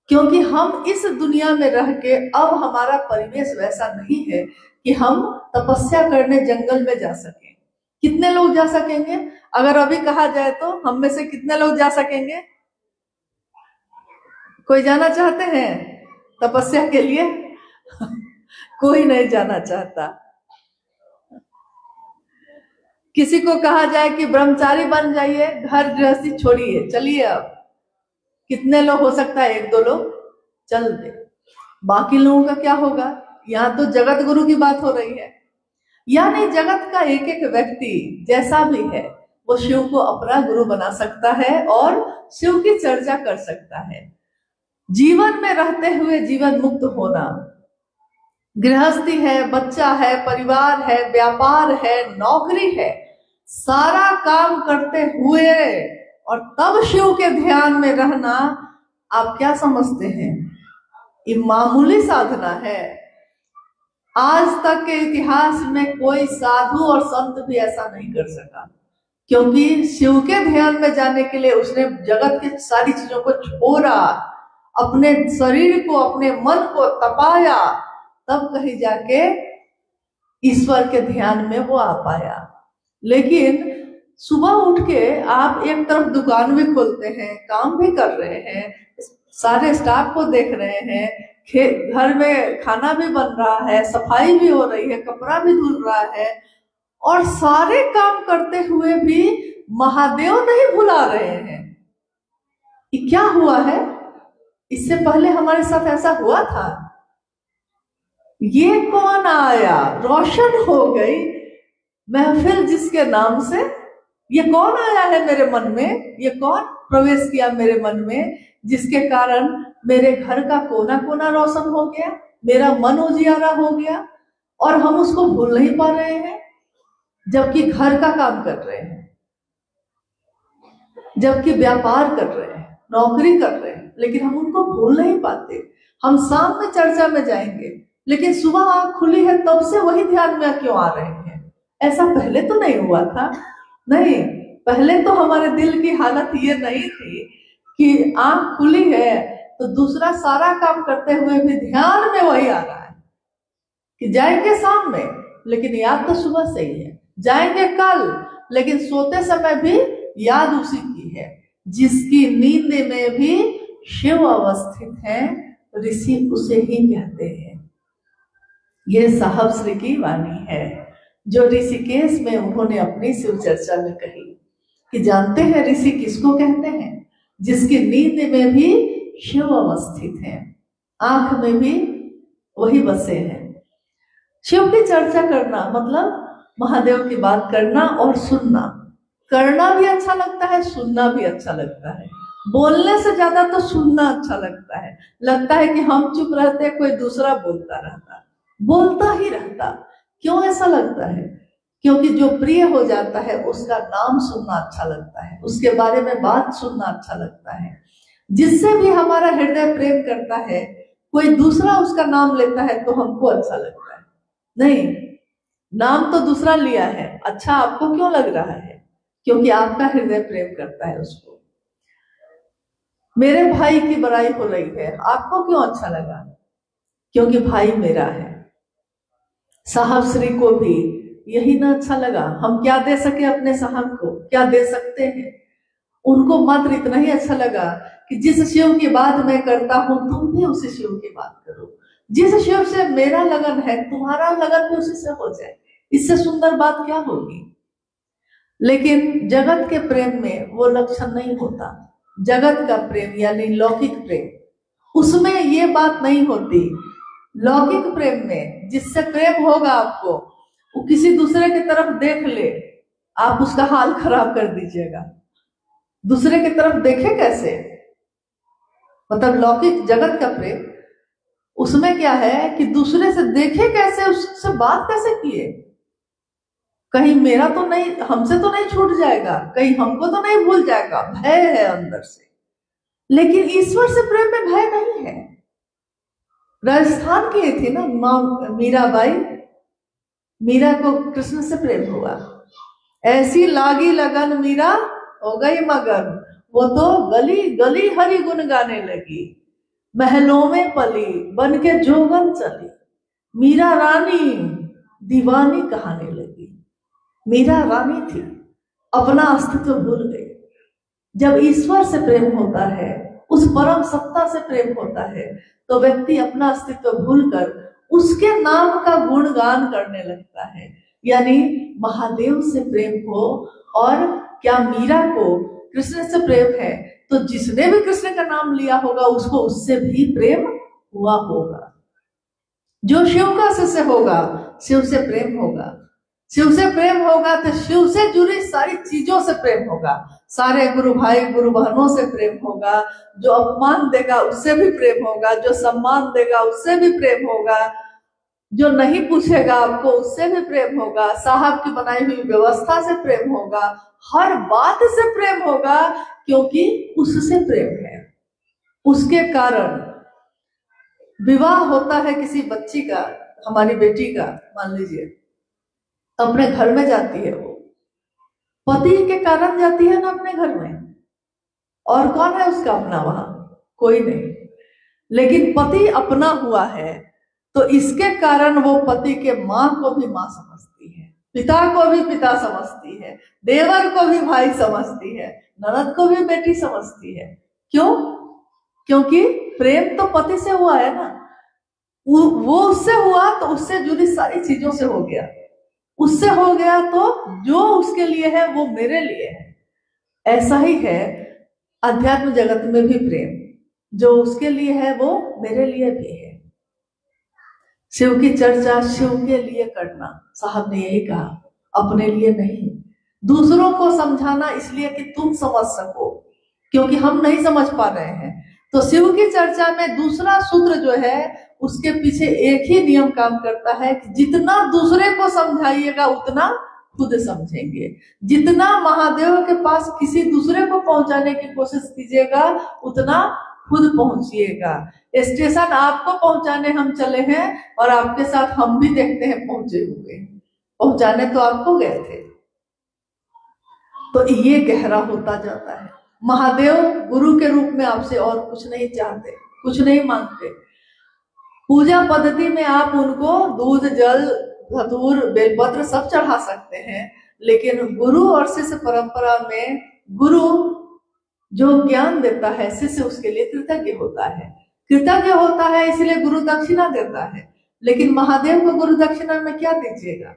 क्योंकि हम इस दुनिया में रह के अब हमारा परिवेश वैसा नहीं है कि हम तपस्या करने जंगल में जा सकें। कितने लोग जा सकेंगे? अगर अभी कहा जाए तो हम में से कितने लोग जा सकेंगे? कोई जाना चाहते हैं तपस्या के लिए? कोई नहीं जाना चाहता। किसी को कहा जाए कि ब्रह्मचारी बन जाइए, घर गृहस्थी छोड़िए, चलिए, अब कितने लोग हो सकता है? एक दो लोग चल दे, बाकी लोगों का क्या होगा? यहाँ तो जगत गुरु की बात हो रही है, यानी जगत का एक एक व्यक्ति जैसा भी है वो शिव को अपना गुरु बना सकता है और शिव की चर्चा कर सकता है। जीवन में रहते हुए जीवन मुक्त होना, गृहस्थी है, बच्चा है, परिवार है, व्यापार है, नौकरी है, सारा काम करते हुए और तब शिव के ध्यान में रहना, आप क्या समझते हैं? ये मामूली साधना है? आज तक के इतिहास में कोई साधु और संत भी ऐसा नहीं कर सका, क्योंकि शिव के ध्यान में जाने के लिए उसने जगत की सारी चीजों को छोड़ा, अपने शरीर को, अपने मन को तपाया, तब कहीं जाके ईश्वर के ध्यान में वो आ पाया। लेकिन सुबह उठ के आप एक तरफ दुकान भी खोलते हैं, काम भी कर रहे हैं, सारे स्टाफ को देख रहे हैं, घर में खाना भी बन रहा है, सफाई भी हो रही है, कपड़ा भी धुल रहा है, और सारे काम करते हुए भी महादेव नहीं भुला रहे हैं। ये क्या हुआ है? इससे पहले हमारे साथ ऐसा हुआ था? ये कौन आया, रोशन हो गई महफिल जिसके नाम से? ये कौन आया है मेरे मन में? ये कौन प्रवेश किया मेरे मन में, जिसके कारण मेरे घर का कोना कोना रोशन हो गया, मेरा मन उजियारा हो गया, और हम उसको भूल नहीं पा रहे हैं, जबकि घर का काम कर रहे हैं, जबकि व्यापार कर रहे हैं, नौकरी कर रहे हैं, लेकिन हम उनको भूल नहीं पाते। हम शाम में चर्चा में जाएंगे, लेकिन सुबह आंख खुली है तब से वही ध्यान में क्यों आ रहे हैं? ऐसा पहले तो नहीं हुआ था। नहीं, पहले तो हमारे दिल की हालत ये नहीं थी कि आंख खुली है तो दूसरा सारा काम करते हुए भी ध्यान में वही आ रहा है कि जाएंगे शाम में, लेकिन याद तो सुबह से ही है, जाएंगे कल, लेकिन सोते समय भी याद उसी की है। जिसकी नींद में भी शिव अवस्थित है, ऋषि उसे ही कहते हैं। ये साहब श्री की वाणी है जो ऋषिकेश में उन्होंने अपनी शिव चर्चा में कही कि जानते हैं ऋषि किसको कहते हैं? जिसकी नींद में भी शिव अवस्थित है, आंख में भी वही बसे हैं। शिव की चर्चा करना मतलब महादेव की बात करना और सुनना। करना भी अच्छा लगता है, सुनना भी अच्छा लगता है। बोलने से ज्यादा तो सुनना अच्छा लगता है। लगता है कि हम चुप रहते, कोई दूसरा बोलता रहता, बोलता ही रहता। क्यों ऐसा लगता है? क्योंकि जो प्रिय हो जाता है उसका नाम सुनना अच्छा लगता है, उसके बारे में बात सुनना अच्छा लगता है। जिससे भी हमारा हृदय प्रेम करता है, कोई दूसरा उसका नाम लेता है तो हमको अच्छा लगता है। नहीं, नाम तो दूसरा लिया है, अच्छा आपको क्यों लग रहा है? क्योंकि आपका हृदय प्रेम करता है उसको। मेरे भाई की बड़ाई हो रही है, आपको क्यों अच्छा लगा? क्योंकि भाई मेरा है। साहब श्री को भी यही ना अच्छा लगा। हम क्या दे सके अपने साहब को? क्या दे सकते हैं? उनको मात्र इतना ही अच्छा लगा कि जिस शिव की बात मैं करता हूं तुम भी उसी शिव की बात करो। जिस शिव से मेरा लगन है तुम्हारा लगन भी उसी से हो जाए। इससे सुंदर बात क्या होगी? लेकिन जगत के प्रेम में वो लक्षण नहीं होता। जगत का प्रेम यानी लौकिक प्रेम, उसमें ये बात नहीं होती। लौकिक प्रेम में जिससे प्रेम होगा आपको, वो किसी दूसरे की तरफ देख ले, आप उसका हाल खराब कर दीजिएगा। दूसरे की तरफ देखे कैसे? मतलब लौकिक जगत का प्रेम, उसमें क्या है कि दूसरे से देखे कैसे, उससे बात कैसे किए, कहीं मेरा तो नहीं, हमसे तो नहीं छूट जाएगा, कहीं हमको तो नहीं भूल जाएगा, भय है अंदर से। लेकिन ईश्वर से प्रेम में भय नहीं है। राजस्थान की थी ना मां मीराबाई, मीरा को कृष्ण से प्रेम हुआ, ऐसी लागी लगन मीरा हो गई मगन, वो तो गली गली हरि गुण गाने लगी, महलों में पली बन के जोगन चली, मीरा रानी दीवानी कहाने लगी। मीरा रानी थी, अपना अस्तित्व भूल गई। जब ईश्वर से प्रेम होता है, उस परम सत्ता से प्रेम होता है, तो व्यक्ति अपना अस्तित्व भूलकर उसके नाम का गुणगान करने लगता है। यानी महादेव से प्रेम हो, और क्या मीरा को कृष्ण से प्रेम है तो जिसने भी कृष्ण का नाम लिया होगा उसको उससे भी प्रेम हुआ होगा। जो शिव का शिष्य होगा शिव से प्रेम होगा, शिव से प्रेम होगा तो शिव से जुड़ी सारी चीजों से प्रेम होगा, सारे गुरु भाई गुरु बहनों से प्रेम होगा, जो अपमान देगा उससे भी प्रेम होगा, जो सम्मान देगा उससे भी प्रेम होगा, जो नहीं पूछेगा आपको उससे भी प्रेम होगा, साहब की बनाई हुई व्यवस्था से प्रेम होगा, हर बात से प्रेम होगा, क्योंकि उससे प्रेम है। उसके कारण विवाह होता है किसी बच्ची का, हमारी बेटी का मान लीजिए, अपने घर में जाती है, वो पति के कारण जाती है ना अपने घर में, और कौन है उसका अपना वहां? कोई नहीं। लेकिन पति अपना हुआ है तो इसके कारण वो पति के माँ को भी माँ समझती है, पिता को भी पिता समझती है, देवर को भी भाई समझती है, ननद को भी बेटी समझती है। क्यों? क्योंकि प्रेम तो पति से हुआ है ना, वो उससे हुआ तो उससे जुड़ी सारी चीजों से हो गया, उससे हो गया तो जो उसके लिए है वो मेरे लिए है। ऐसा ही है अध्यात्म जगत में भी प्रेम, जो उसके लिए है वो मेरे लिए भी है। शिव की चर्चा शिव के लिए करना, साहब ने यही कहा, अपने लिए नहीं। दूसरों को समझाना इसलिए कि तुम समझ सको, क्योंकि हम नहीं समझ पा रहे हैं। तो शिव की चर्चा में दूसरा सूत्र जो है उसके पीछे एक ही नियम काम करता है कि जितना दूसरे को समझाइएगा उतना खुद समझेंगे। जितना महादेव के पास किसी दूसरे को पहुंचाने की कोशिश कीजिएगा उतना खुद पहुंचिएगा। स्टेशन आपको पहुंचाने हम चले हैं और आपके साथ हम भी देखते हैं पहुंचे हुए, पहुंचाने तो आपको गए थे। तो ये गहरा होता जाता है। महादेव गुरु के रूप में आपसे और कुछ नहीं चाहते, कुछ नहीं मांगते। पूजा पद्धति में आप उनको दूध जल धतूर बेलपत्र सब चढ़ा सकते हैं, लेकिन गुरु और शिष्य परंपरा में गुरु जो ज्ञान देता है शिष्य उसके लिए कृतज्ञ होता है, कृतज्ञ होता है, इसलिए गुरु दक्षिणा देता है। लेकिन महादेव को गुरु दक्षिणा में क्या दीजिएगा?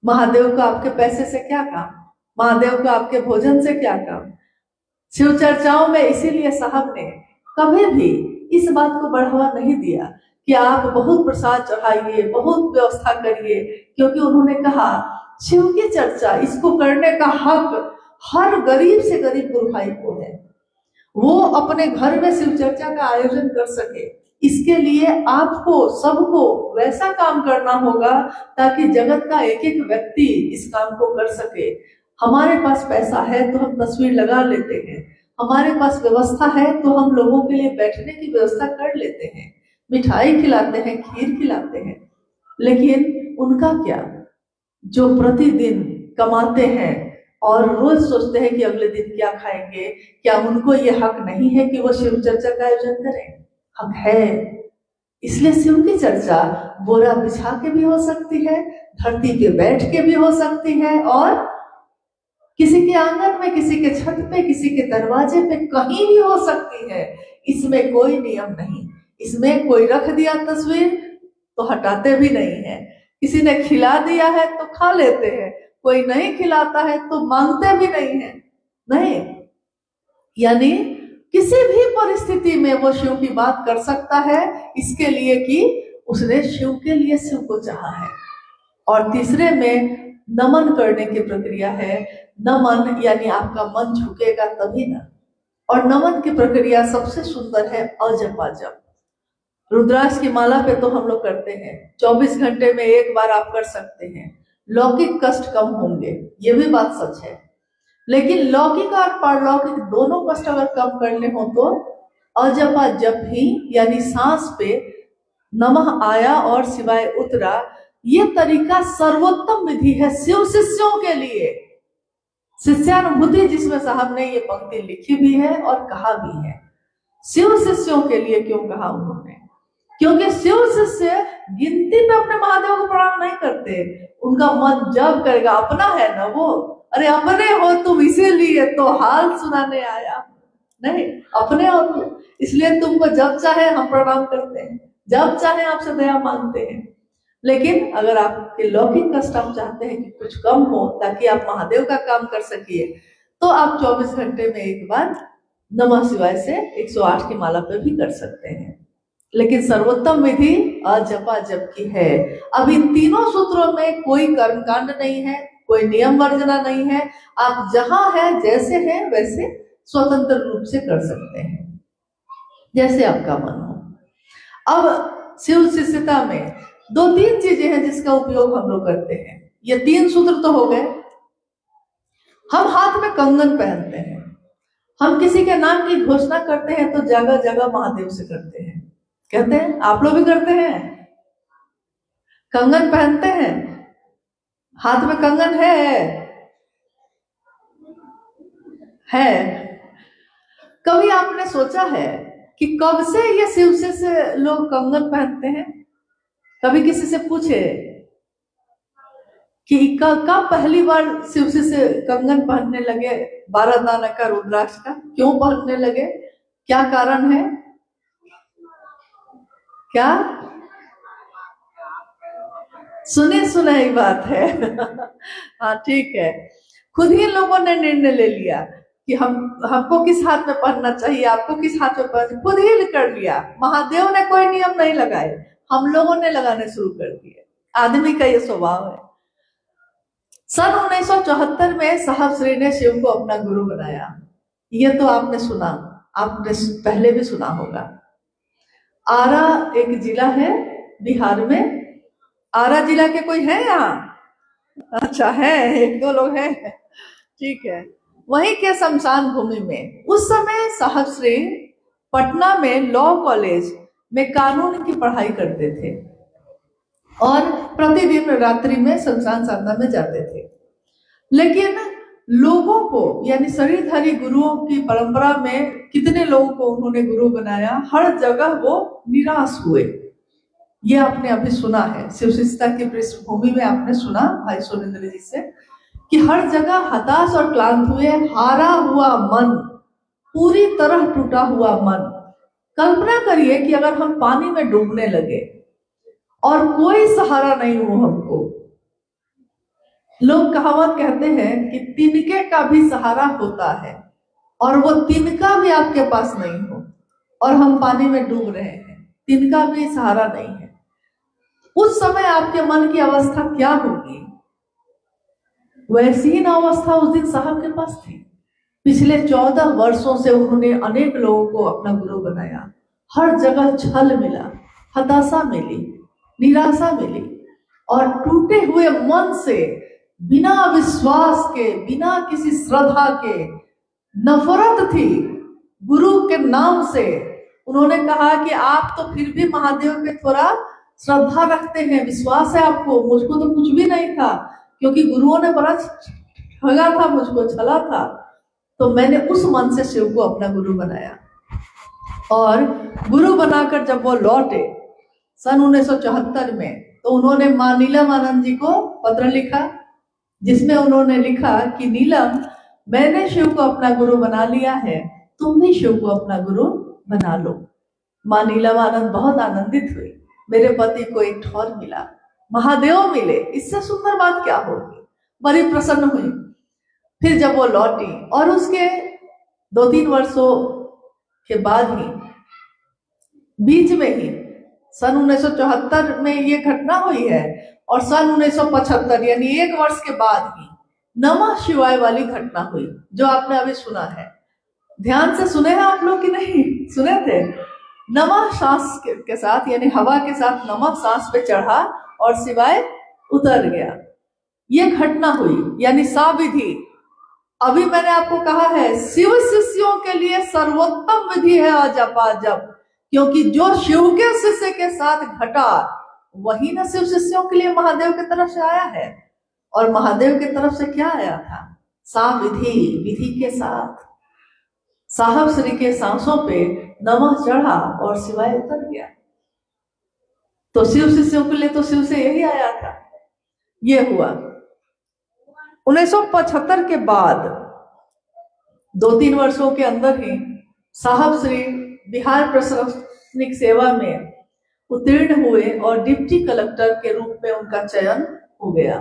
महादेव को आपके पैसे से क्या काम, महादेव को आपके भोजन से क्या काम? शिव चर्चाओं में इसीलिए साहब ने कभी भी इस बात को बढ़ावा नहीं दिया कि आप बहुत प्रसाद चढ़ाइए, बहुत व्यवस्था करिए, क्योंकि उन्होंने कहा शिव की चर्चा इसको करने का हक हर गरीब से गरीब गुरु भाई को है। वो अपने घर में शिव चर्चा का आयोजन कर सके, इसके लिए आपको सबको वैसा काम करना होगा ताकि जगत का एक एक व्यक्ति इस काम को कर सके। हमारे पास पैसा है तो हम तस्वीर लगा लेते हैं, हमारे पास व्यवस्था है तो हम लोगों के लिए बैठने की व्यवस्था कर लेते हैं, मिठाई खिलाते हैं, खीर खिलाते हैं। लेकिन उनका क्या, जो प्रतिदिन कमाते हैं, और रोज सोचते हैं कि अगले दिन क्या खाएंगे। क्या उनको ये हक नहीं है कि वो शिव चर्चा का आयोजन करें? हक है। इसलिए शिव की चर्चा बोरा बिछा के भी हो सकती है, धरती पे बैठ के भी हो सकती है, और किसी के आंगन में, किसी के छत पे, किसी के दरवाजे पे, कहीं भी हो सकती है। इसमें कोई नियम नहीं। इसमें कोई रख दिया तस्वीर तो हटाते भी नहीं है, किसी ने खिला दिया है तो खा लेते हैं, कोई नहीं खिलाता है तो मांगते भी नहीं है। नहीं, यानी किसी भी परिस्थिति में वो शिव की बात कर सकता है, इसके लिए कि उसने शिव के लिए शिव को चाहा है। और तीसरे में नमन करने की प्रक्रिया है। नमन यानी आपका मन झुकेगा तभी ना। और नमन की प्रक्रिया सबसे सुंदर है अजपा जप। रुद्राक्ष की माला पे तो हम लोग करते हैं, 24 घंटे में एक बार आप कर सकते हैं। लौकिक कष्ट कम होंगे, ये भी बात सच है। लेकिन लौकिक और पारलौकिक दोनों कष्ट अगर कम करने हो तो अजपा जप ही, यानी सांस पे नमः आया और शिवाय उतरा, ये तरीका सर्वोत्तम विधि है शिव शिष्यों के लिए। शिष्यानुभूति जिसमें साहब ने ये पंक्ति लिखी भी है और कहा भी है। शिव शिष्यों के लिए क्यों कहा उन्होंने? क्योंकि शिव शिष्य गिनती में अपने महादेव को प्रणाम नहीं करते। उनका मन जब करेगा, अपना है ना वो, अरे अपने हो तुम इसीलिए तो हाल सुनाने आया, नहीं अपने हो तुम, इसलिए तुमको जब चाहे हम प्रणाम करते हैं, जब चाहे आपसे दया मांगते हैं। लेकिन अगर आपके लौकिक कष्ट आप चाहते हैं कि कुछ कम हो ताकि आप महादेव का काम कर सकिए, तो आप 24 घंटे में एक बार नमः शिवाय से 108 की माला पे भी कर सकते हैं। लेकिन सर्वोत्तम विधि अजपा जप की है। अब इन तीनों सूत्रों में कोई कर्मकांड नहीं है, कोई नियम वर्जना नहीं है। आप जहां है, जैसे है वैसे स्वतंत्र रूप से कर सकते हैं, जैसे आपका मन हो। अब शिव शिष्यता में 2-3 चीजें हैं जिसका उपयोग हम लोग करते हैं। ये 3 सूत्र तो हो गए। हम हाथ में कंगन पहनते हैं, हम किसी के नाम की घोषणा करते हैं तो जगह जगह महादेव से करते हैं, कहते हैं। आप लोग भी करते हैं, कंगन पहनते हैं, हाथ में कंगन है। कभी आपने सोचा है कि कब से ये शिव से लोग कंगन पहनते हैं? कभी किसी से पूछे कि कब पहली बार शिव से कंगन पहनने लगे? 12 दाना का रुद्राक्ष का क्यों पहनने लगे? क्या कारण है? क्या सुनी सुनाई बात है? हाँ ठीक है। खुद ही लोगों ने निर्णय ले लिया कि हमको किस हाथ में पहनना चाहिए, आपको किस हाथ में पहनना, खुद ही कर लिया। महादेव ने कोई नियम नहीं लगाए, हम लोगों ने लगाने शुरू कर दिए। आदमी का ये स्वभाव है। सन 1974 में साहब श्री ने शिव को अपना गुरु बनाया। ये तो आपने सुना, आपने पहले भी सुना होगा। आरा एक जिला है बिहार में। आरा जिला के कोई है यहाँ? अच्छा है, 1-2 लोग हैं, ठीक है। वहीं के शमशान भूमि में उस समय साहब श्री पटना में लॉ कॉलेज में कानून की पढ़ाई करते थे और प्रतिदिन रात्रि में शमशान साधना में जाते थे। लेकिन लोगों को, यानी शरीरधारी गुरुओं की परंपरा में कितने लोगों को उन्होंने गुरु बनाया, हर जगह वो निराश हुए। ये आपने अभी सुना है, शिव शिष्यता की पृष्ठभूमि में आपने सुना भाई सुरेंद्र जी से कि हर जगह हताश और क्लांत हुए, हारा हुआ मन, पूरी तरह टूटा हुआ मन। कल्पना करिए कि अगर हम पानी में डूबने लगे और कोई सहारा नहीं हो हमको। लोग कहावत कहते हैं कि तिनके का भी सहारा होता है, और वो तिनका भी आपके पास नहीं हो और हम पानी में डूब रहे हैं, तिनका भी सहारा नहीं है। उस समय आपके मन की अवस्था क्या होगी? वैसी ही ना अवस्था उस दिन साहब के पास थी। पिछले 14 वर्षों से उन्होंने अनेक लोगों को अपना गुरु बनाया। हर जगह छल मिला, हताशा मिली, निराशा मिली, और टूटे हुए मन से, बिना विश्वास के, बिना किसी श्रद्धा के, नफरत थी गुरु के नाम से। उन्होंने कहा कि आप तो फिर भी महादेव पे थोड़ा श्रद्धा रखते हैं, विश्वास है आपको, मुझको तो कुछ भी नहीं था, क्योंकि गुरुओं ने बड़ा ठगा था, मुझको छला था, तो मैंने उस मन से शिव को अपना गुरु बनाया। और गुरु बनाकर जब वो लौटे सन 1974 में, तो उन्होंने मां नीलम आनंद जी को पत्र लिखा, जिसमें उन्होंने लिखा कि नीलम, मैंने शिव को अपना गुरु बना लिया है, तुम भी शिव को अपना गुरु बना लो। मां नीलम आनंद बहुत आनंदित हुई, मेरे पति को एक ठौर मिला, महादेव मिले, इससे सुंदर बात क्या होगी, बड़ी प्रसन्न हुई। फिर जब वो लौटी और उसके 2-3 वर्षों के बाद ही, बीच में ही सन 1974 में ये घटना हुई है, और सन 1975 यानी 1 वर्ष के बाद ही नमः शिवाय वाली घटना हुई, जो आपने अभी सुना है। ध्यान से सुने हैं आप लोग कि नहीं सुने थे? नमः सांस के साथ यानी हवा के साथ नमः सांस पे चढ़ा और शिवाय उतर गया, ये घटना हुई, यानी साविधि। अभी मैंने आपको कहा है शिव शिष्यों के लिए सर्वोत्तम विधि है अजपा जप, क्योंकि जो शिव के शिष्य के साथ घटा वही ना शिव शिष्यों के लिए महादेव की तरफ से आया है। और महादेव की तरफ से क्या आया था? साविधि, विधि के साथ साहब श्री के सांसों पे नमः चढ़ा और शिवाय उतर गया। तो शिव शिष्यों के लिए तो शिव से यही आया था। ये हुआ 1975 के बाद 2-3 वर्षों के अंदर ही साहब श्री बिहार प्रशासनिक सेवा में उत्तीर्ण हुए और डिप्टी कलेक्टर के रूप में उनका चयन हो गया।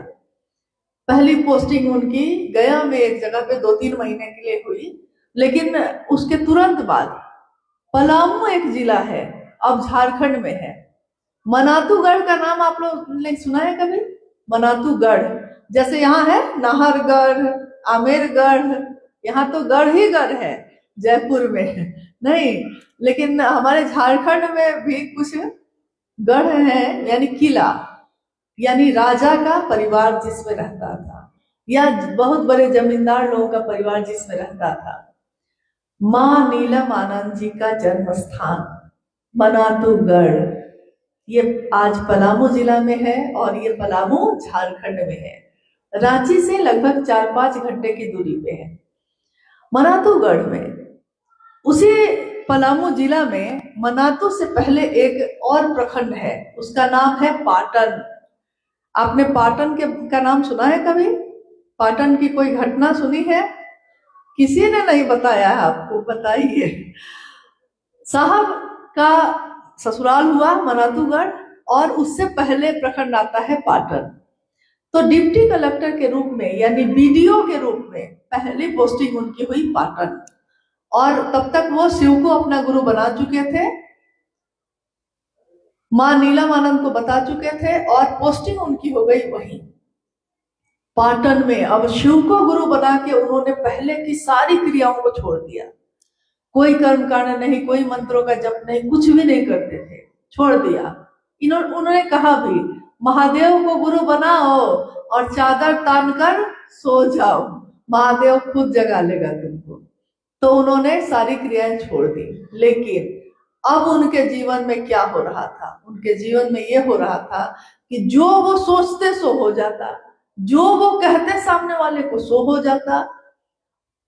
पहली पोस्टिंग उनकी गया में एक जगह पे 2-3 महीने के लिए हुई, लेकिन उसके तुरंत बाद पलामू एक जिला है, अब झारखंड में है, मनातूगढ़ का नाम आप लोग ने सुना है कभी? मनातूगढ़, जैसे यहाँ है नाहरगढ़, आमेरगढ़, यहाँ तो गढ़ ही गढ़ है जयपुर में नहीं, लेकिन हमारे झारखंड में भी कुछ गढ़ है, यानी किला, यानी राजा का परिवार जिसमें रहता था, या बहुत बड़े जमींदार लोगों का परिवार जिसमें रहता था। मां नीलम आनंद जी का जन्म स्थान मनातूगढ़, ये आज पलामू जिला में है और ये पलामू झारखंड में है। रांची से लगभग 4-5 घंटे की दूरी पे है। मनातूगढ़ में, उसी पलामू जिला में मनातू से पहले एक और प्रखंड है, उसका नाम है पाटन। आपने पाटन का नाम सुना है कभी? पाटन की कोई घटना सुनी है? किसी ने नहीं बताया है आपको, बताइए। साहब का ससुराल हुआ मनातूगढ़ और उससे पहले प्रखंड आता है पाटन। तो डिप्टी कलेक्टर के रूप में यानी बीडीओ के रूप में पहली पोस्टिंग उनकी हुई पाटन, और तब तक वो शिव को अपना गुरु बना चुके थे, मां नीलम आनंद को बता चुके थे, और पोस्टिंग उनकी हो गई वहीं पाटन में। अब शिव को गुरु बना के उन्होंने पहले की सारी क्रियाओं को छोड़ दिया, कोई कर्म कांड नहीं, कोई मंत्रों का जप नहीं, कुछ भी नहीं करते थे, छोड़ दिया। उन्होंने कहा भी महादेव को गुरु बनाओ और चादर तान कर सो जाओ, महादेव खुद जगा लेगा तुमको। तो उन्होंने सारी क्रियाएं छोड़ दी। लेकिन अब उनके जीवन में क्या हो रहा था? उनके जीवन में ये हो रहा था कि जो वो सोचते सो हो जाता, जो वो कहते सामने वाले को सो हो जाता।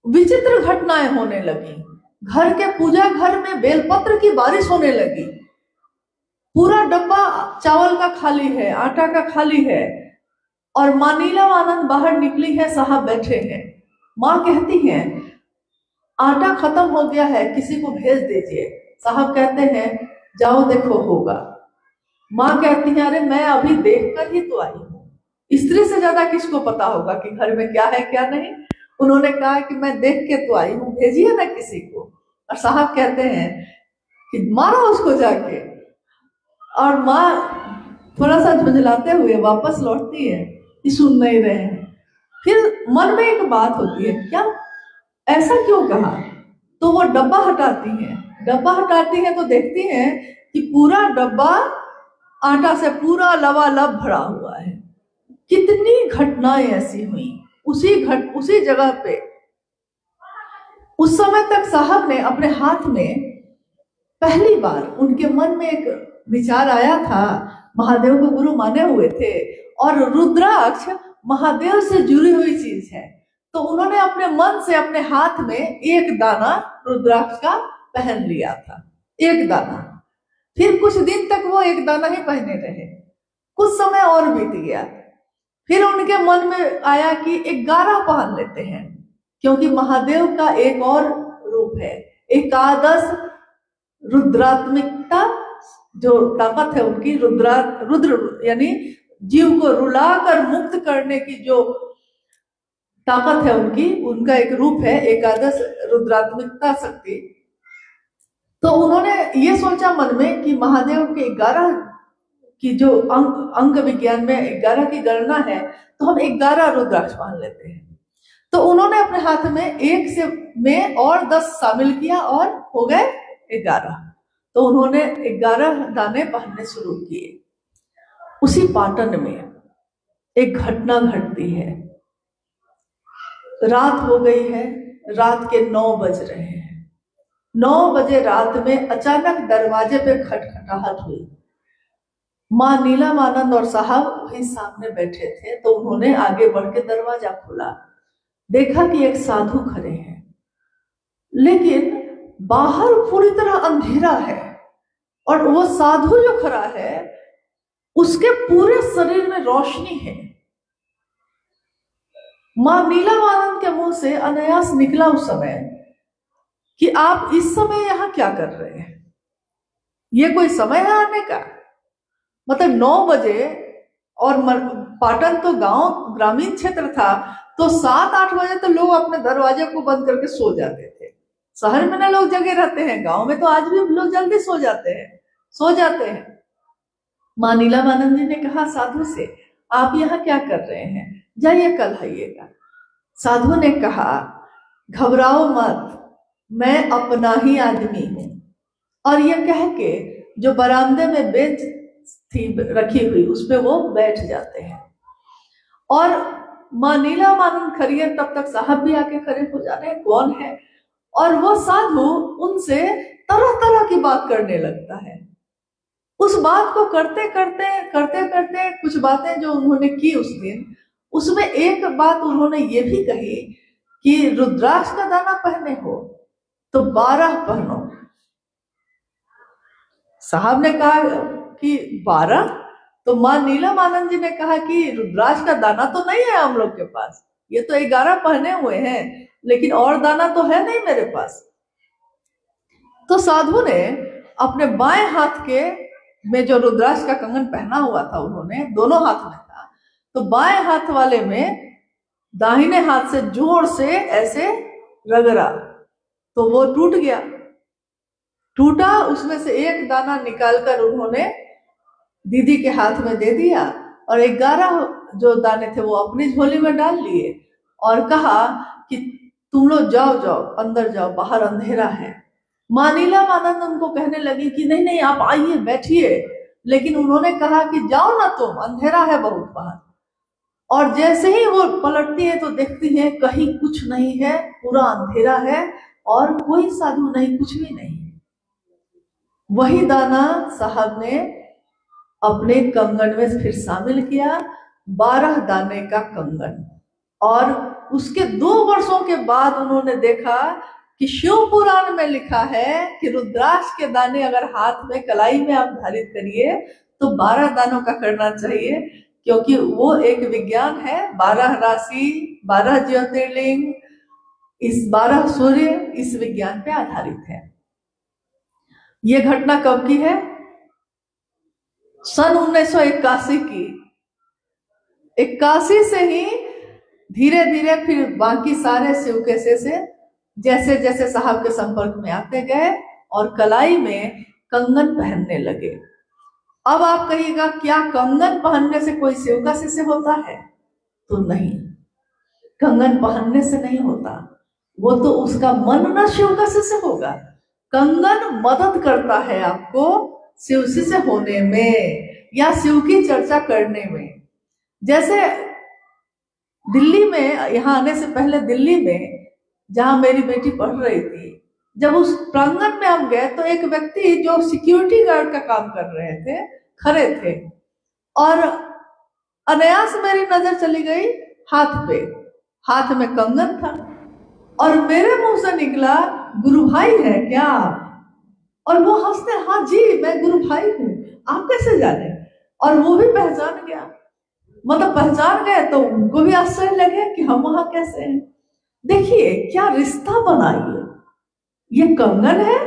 विचित्र घटनाएं होने लगी। घर के पूजा घर में बेलपत्र की बारिश होने लगी। पूरा डब्बा चावल का खाली है, आटा का खाली है, और मां नीलम आनंद बाहर निकली है, साहब बैठे हैं। मां कहती हैं आटा खत्म हो गया है, किसी को भेज दीजिए। साहब कहते हैं जाओ देखो होगा। मां कहती है अरे मैं अभी देखकर ही तो आई हूँ, स्त्री से ज्यादा किसको पता होगा कि घर में क्या है क्या नहीं। उन्होंने कहा कि मैं देख के तो आई हूँ, भेजिए ना किसी को। और साहब कहते हैं कि मारो उसको जाके। और माँ थोड़ा सा झुंझलाते हुए वापस लौटती है कि सुन नहीं रहे हैं। फिर मन में एक बात होती है, क्या ऐसा क्यों कहा? तो वो डब्बा हटाती हैं। डब्बा हटाती हैं तो देखती हैं कि पूरा डब्बा आटा से पूरा लबालब भरा हुआ है। कितनी घटनाएं ऐसी हुई उसी जगह पे। उस समय तक साहब ने अपने हाथ में पहली बार उनके मन में एक विचार आया था, महादेव को गुरु माने हुए थे और रुद्राक्ष महादेव से जुड़ी हुई चीज है। तो उन्होंने अपने मन से अपने हाथ में एक दाना रुद्राक्ष का पहन लिया था, एक दाना। फिर कुछ दिन तक वो एक दाना ही पहने रहे। कुछ समय और बीत गया, फिर उनके मन में आया कि 11 पहन लेते हैं, क्योंकि महादेव का एक और रूप है, एकादश रुद्रात्मिकता, जो ताकत है उनकी, रुद्र यानी जीव को रुलाकर मुक्त करने की जो ताकत है उनकी, उनका एक रूप है एकादश रुद्रात्मिकता शक्ति। तो उन्होंने ये सोचा मन में कि महादेव के 11 की जो अंग विज्ञान में 11 की गणना है, तो हम 11 रुद्राक्ष पहन लेते हैं। तो उन्होंने अपने हाथ में 1 से में और 10 शामिल किया और हो गए 11। तो उन्होंने 11 दाने पहनने शुरू किए। उसी पाटन में एक घटना घटती है। रात हो गई है, रात के 9 बज रहे हैं। 9 बजे रात में अचानक दरवाजे पे खटखटाहट हुई। माँ नीलमानंद और साहब वहीं सामने बैठे थे, तो उन्होंने आगे बढ़ के दरवाजा खोला, देखा कि एक साधु खड़े हैं, लेकिन बाहर पूरी तरह अंधेरा है और वो साधु जो खड़ा है उसके पूरे शरीर में रोशनी है। माँ नीलमानंद के मुंह से अनायास निकला उस समय कि आप इस समय यहाँ क्या कर रहे हैं? ये कोई समय है आने का? मतलब 9 बजे, और पाटन तो गांव ग्रामीण क्षेत्र था, तो 7-8 बजे तो लोग अपने दरवाजे को बंद करके सो जाते थे। शहर में ना लोग जगे रहते हैं, गांव में तो आज भी लोग जल्दी सो जाते हैं। माँ नीलमानंद जी ने कहा साधु से, आप यहाँ क्या कर रहे हैं? जाइए कल आइएगा। साधु ने कहा, घबराओ मत, मैं अपना ही आदमी हूं। और यह कह के जो बरामदे में बेंच थी रखी हुई, उस पे वो बैठ जाते हैं। और माँ नीलमानंद खड़ी है, तब तक साहब भी आके खड़े हो जा रहे हैं, कौन है? और वो साधु उनसे तरह तरह की बात करने लगता है। उस बात को करते करते कुछ बातें जो उन्होंने की उस दिन, उसमें एक बात उन्होंने ये भी कही कि रुद्राक्ष का दाना पहने हो तो 12 पहनो। साहब ने कहा कि 12? तो माँ नीलमानंद जी ने कहा कि रुद्राक्ष का दाना तो नहीं है हम लोग के पास, ये तो 11 पहने हुए हैं, लेकिन और दाना तो है नहीं मेरे पास। तो साधु ने अपने बाएं हाथ के में जो रुद्राक्ष का कंगन पहना हुआ था, उन्होंने दोनों हाथ में था, तो बाएं हाथ वाले में दाहिने हाथ से जोर से ऐसे रगड़ा, तो वो टूट गया। टूटा, उसमें से एक दाना निकालकर उन्होंने दीदी के हाथ में दे दिया और 11 जो दाने थे वो अपनी झोली में डाल लिए और कहा कि तुम लोग जाओ अंदर जाओ, बाहर अंधेरा है। माँ नीलमानंद उनको कहने लगी कि नहीं आप आइए बैठिए, लेकिन उन्होंने कहा कि जाओ ना तुम, अंधेरा है बहुत बाहर। और जैसे ही वो पलटती है तो देखती है कहीं कुछ नहीं है, पूरा अंधेरा है और कोई साधु नहीं, कुछ भी नहीं। वही दाना साहब ने अपने कंगन में फिर शामिल किया, 12 दाने का कंगन। और उसके 2 वर्षों के बाद उन्होंने देखा कि शिव पुराण में लिखा है कि रुद्राक्ष के दाने अगर हाथ में कलाई में आप धारित करिए तो 12 दानों का करना चाहिए, क्योंकि वो एक विज्ञान है। 12 राशि, 12 ज्योतिर्लिंग, इस 12 सूर्य इस विज्ञान पे आधारित है। ये घटना कब की है? सन 1981 की। 81 से ही धीरे धीरे फिर बाकी सारे शिवकेशे से जैसे जैसे साहब के संपर्क में आते गए और कलाई में कंगन पहनने लगे। अब आप कहिएगा क्या कंगन पहनने से कोई शिवकाशे से होता है? तो नहीं, कंगन पहनने से नहीं होता, वो तो उसका मन न शिवकाशे से होगा। कंगन मदद करता है आपको शिवसी से होने में या शिव की चर्चा करने में। जैसे दिल्ली में, यहाँ आने से पहले दिल्ली में जहां मेरी बेटी पढ़ रही थी, जब उस प्रांगण में हम गए तो एक व्यक्ति जो सिक्योरिटी गार्ड का काम कर रहे थे खड़े थे और अनायास मेरी नजर चली गई हाथ पे। हाथ में कंगन था, और मेरे मुंह से निकला गुरु भाई है क्या? और वो हंसते, हाँ जी मैं गुरु भाई हूँ, आप कैसे जाने? और वो भी पहचान गया, मतलब पहचान गए तो उनको भी आश्चर्य लगे कि हम वहां कैसे हैं। देखिए क्या रिश्ता बनाइए। ये कंगन है,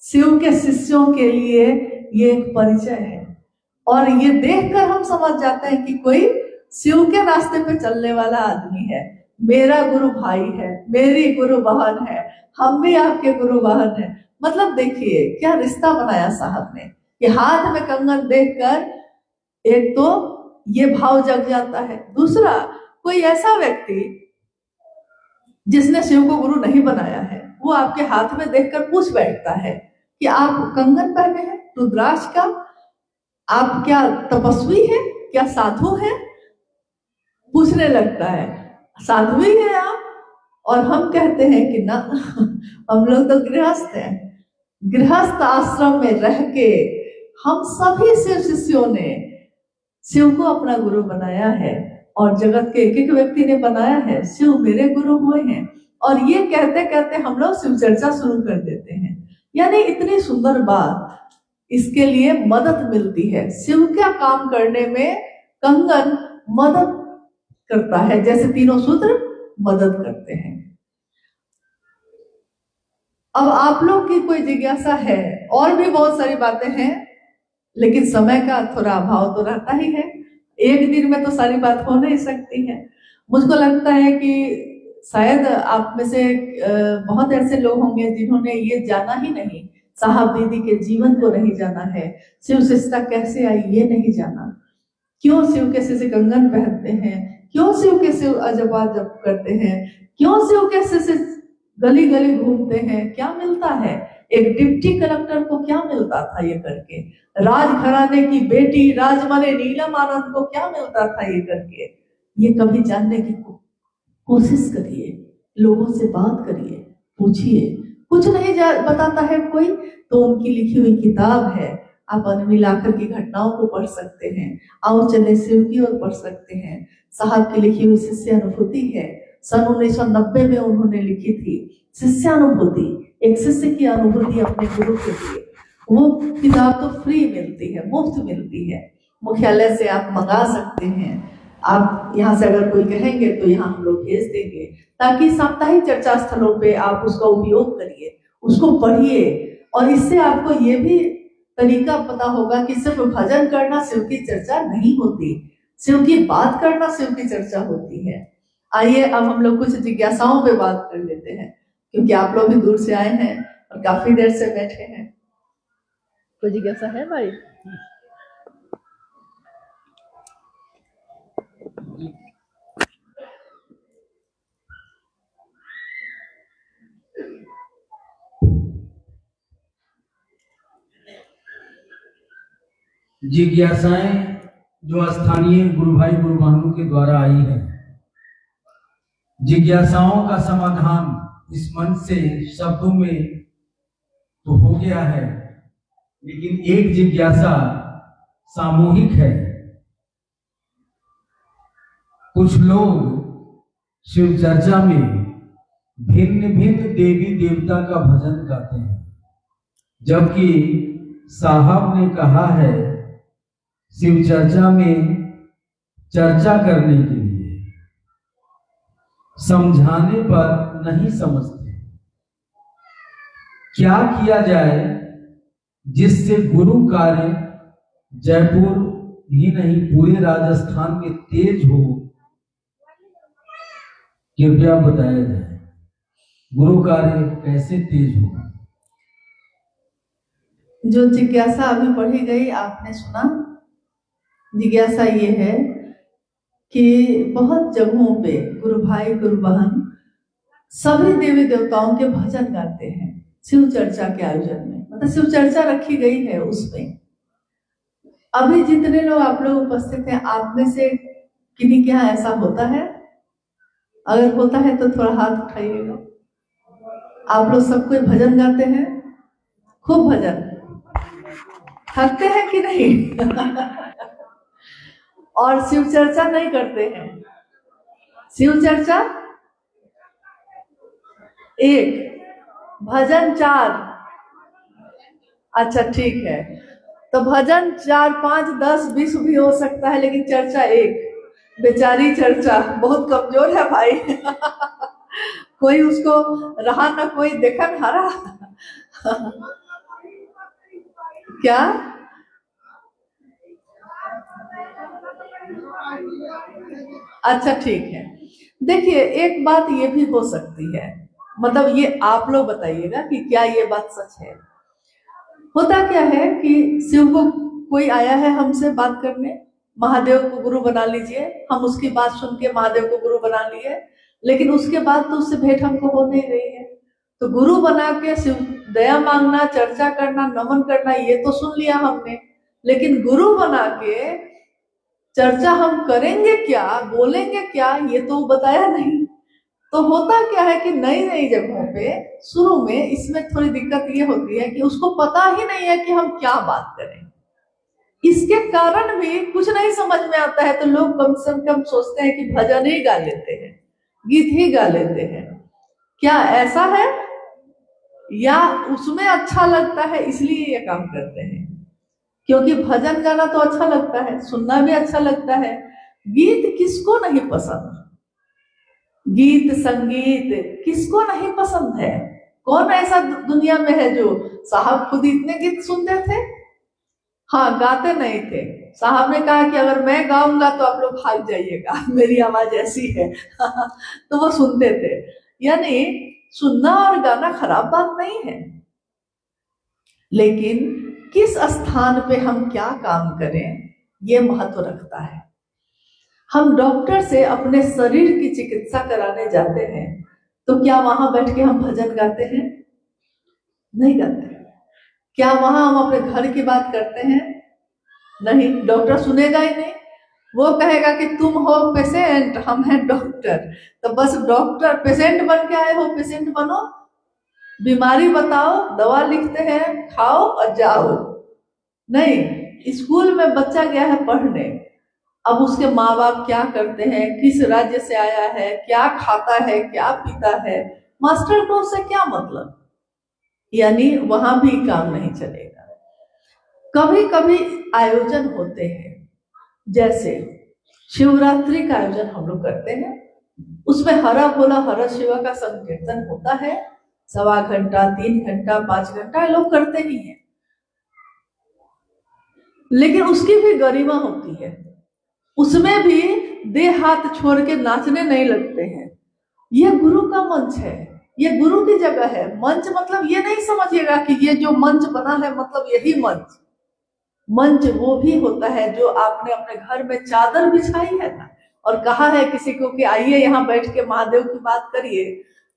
शिव के शिष्यों के लिए ये एक परिचय है, और ये देखकर हम समझ जाते हैं कि कोई शिव के रास्ते पे चलने वाला आदमी है। मेरा गुरु भाई है, मेरी गुरु बहन है, हम भी आपके गुरु बहन है। मतलब देखिए क्या रिश्ता बनाया साहब ने। ये हाथ में कंगन देखकर एक तो ये भाव जग जाता है, दूसरा कोई ऐसा व्यक्ति जिसने शिव को गुरु नहीं बनाया है, वो आपके हाथ में देखकर पूछ बैठता है कि आप कंगन पहने हैं रुद्राक्ष का, आप क्या तपस्वी हैं, क्या साधु हैं? पूछने लगता है, साधु ही है आप? और हम कहते हैं कि ना, हम लोग तो गृहस्थ हैं। गृहस्थ आश्रम में रह के हम सभी शिव शिष्यों ने शिव को अपना गुरु बनाया है, और जगत के एक एक व्यक्ति ने बनाया है शिव मेरे गुरु हुए हैं। और ये कहते कहते हम लोग शिव चर्चा शुरू कर देते हैं। यानी इतनी सुंदर बात, इसके लिए मदद मिलती है। शिव का काम करने में कंगन मदद करता है, जैसे तीनों सूत्र मदद करते हैं। अब आप लोग की कोई जिज्ञासा है, और भी बहुत सारी बातें हैं, लेकिन समय का थोड़ा अभाव तो रहता ही है। एक दिन में तो सारी बात हो नहीं सकती है। मुझको लगता है कि शायद आप में से बहुत ऐसे लोग होंगे जिन्होंने ये जाना ही नहीं, साहब दीदी के जीवन को नहीं जाना है, शिव शिष्यता कैसे आई ये नहीं जाना, क्यों शिव के शिष्य कंगन पहनते हैं, क्यों शिव के शिव अजबा जप करते हैं, क्यों शिव के शिष्य गली गली घूमते हैं, क्या मिलता है? एक डिप्टी कलेक्टर को क्या मिलता था ये करके? राजघराने की बेटी राजमने नीलम आनंद को क्या मिलता था ये करके? ये कभी जानने की कोशिश करिए, लोगों से बात करिए, पूछिए। कुछ नहीं बताता है कोई तो उनकी लिखी हुई किताब है, आप अनमिल आखिर की घटनाओं को पढ़ सकते हैं, आओ चले शिव की ओर पढ़ सकते हैं। साहब की लिखी हुई शिष्य अनुभूति है, सन 1990 में उन्होंने लिखी थी शिष्यानुभूति, एक शिष्य की अनुभूति अपने गुरु के लिए। वो किताब तो फ्री मिलती है, मुफ्त मिलती है, मुख्यालय से आप मंगा सकते हैं। आप यहाँ से अगर कोई कहेंगे तो यहाँ हम लोग भेज देंगे, ताकि साप्ताहिक चर्चा स्थलों पे आप उसका उपयोग करिए, उसको पढ़िए। और इससे आपको ये भी तरीका पता होगा कि सिर्फ भजन करना शिव की चर्चा नहीं होती, शिव की बात करना शिव की चर्चा होती है। आइए अब हम लोग कुछ जिज्ञासाओं पे बात कर लेते हैं, क्योंकि आप लोग भी दूर से आए हैं और काफी देर से बैठे हैं। कोई जिज्ञासा है भाई? जिज्ञासाएं जो स्थानीय गुरु भाई गुरु बहनों के द्वारा आई है, जिज्ञासाओं का समाधान इस मन से शब्दों में तो हो गया है, लेकिन एक जिज्ञासा सामूहिक है। कुछ लोग शिव चर्चा में भिन्न भिन्न देवी देवता का भजन गाते हैं, जबकि साहब ने कहा है शिव चर्चा में चर्चा करने के लिए, समझाने पर नहीं समझते। क्या किया जाए जिससे गुरु कार्य जयपुर ही नहीं पूरे राजस्थान में तेज हो? कृपया बताया जाए गुरु कार्य कैसे तेज हो। जो जिज्ञासा अभी पढ़ी गई आपने सुना, जिज्ञासा ये है कि बहुत जगहों पे गुरु भाई गुरु बहन सभी देवी देवताओं के भजन गाते हैं शिव चर्चा के आयोजन में, मतलब शिव चर्चा रखी गई है उसमें। अभी जितने लोग आप लोग उपस्थित हैं, आप में से किन्हीं के यहाँ ऐसा होता है? अगर होता है तो थोड़ा हाथ उठाइएगा। आप लोग सब कोई भजन गाते हैं? खूब भजन? थकते हैं कि नहीं? और शिव चर्चा नहीं करते हैं? शिव चर्चा 1, भजन 4। अच्छा ठीक है, तो भजन 4, 5, 10, 20 भी हो सकता है, लेकिन चर्चा 1। बेचारी चर्चा बहुत कमजोर है भाई। कोई उसको रहा ना, कोई देखा ना हरा। क्या अच्छा ठीक है, देखिए एक बात ये भी हो सकती है, मतलब ये आप लोग बताइएगा कि क्या ये बात सच है। होता क्या है कि शिव को कोई आया है हमसे बात करने, महादेव को गुरु बना लीजिए, हम उसकी बात सुन के महादेव को गुरु बना लिए, लेकिन उसके बाद तो उससे भेंट हमको हो नहीं रही है। तो गुरु बना के शिव दया मांगना, चर्चा करना, नमन करना, ये तो सुन लिया हमने, लेकिन गुरु बना के चर्चा हम करेंगे क्या, बोलेंगे क्या, ये तो बताया नहीं। तो होता क्या है कि नई नई जगहों पे शुरू में इसमें थोड़ी दिक्कत ये होती है कि उसको पता ही नहीं है कि हम क्या बात करें। इसके कारण भी कुछ नहीं समझ में आता है, तो लोग कम से कम सोचते हैं कि भजन ही गा लेते हैं, गीत ही गा लेते हैं। क्या ऐसा है, या उसमें अच्छा लगता है इसलिए ये काम करते हैं? क्योंकि भजन गाना तो अच्छा लगता है, सुनना भी अच्छा लगता है। गीत किसको नहीं पसंद, गीत संगीत किसको नहीं पसंद है? कौन ऐसा दुनिया में है जो, साहब खुद इतने गीत सुनते थे, हाँ गाते नहीं थे। साहब ने कहा कि अगर मैं गाऊंगा तो आप लोग भाग जाइएगा, मेरी आवाज ऐसी है। तो वो सुनते थे। यानी सुनना और गाना खराब बात नहीं है, लेकिन किस स्थान पे हम क्या काम करें ये महत्व रखता है। हम डॉक्टर से अपने शरीर की चिकित्सा कराने जाते हैं, तो क्या वहां बैठ के हम भजन गाते हैं? नहीं गाते। क्या वहां हम अपने घर की बात करते हैं? नहीं, डॉक्टर सुनेगा ही नहीं। वो कहेगा कि तुम हो पेशेंट, हम हैं डॉक्टर, तो बस डॉक्टर पेशेंट बन के आए हो, पेशेंट बनो, बीमारी बताओ, दवा लिखते हैं, खाओ और जाओ। नहीं, स्कूल में बच्चा गया है पढ़ने, अब उसके माँ बाप क्या करते हैं, किस राज्य से आया है, क्या खाता है, क्या पीता है, मास्टर को उससे क्या मतलब? यानी वहां भी काम नहीं चलेगा। कभी कभी आयोजन होते हैं, जैसे शिवरात्रि का आयोजन हम लोग करते हैं, उसमें हरा बोला हरा शिवा का संकीर्तन होता है, 1.25 घंटा, 3 घंटा, 5 घंटा लोग करते ही हैं, लेकिन उसकी भी गरिमा होती है। उसमें भी देह हाथ छोड़ के नाचने नहीं लगते हैं। ये गुरु का मंच है, ये गुरु की जगह है। मंच मतलब ये नहीं समझिएगा कि ये जो मंच बना है मतलब यही मंच। मंच वो भी होता है जो आपने अपने घर में चादर बिछाई है ना, और कहा है किसी को कि आइए यहाँ बैठ के महादेव की बात करिए,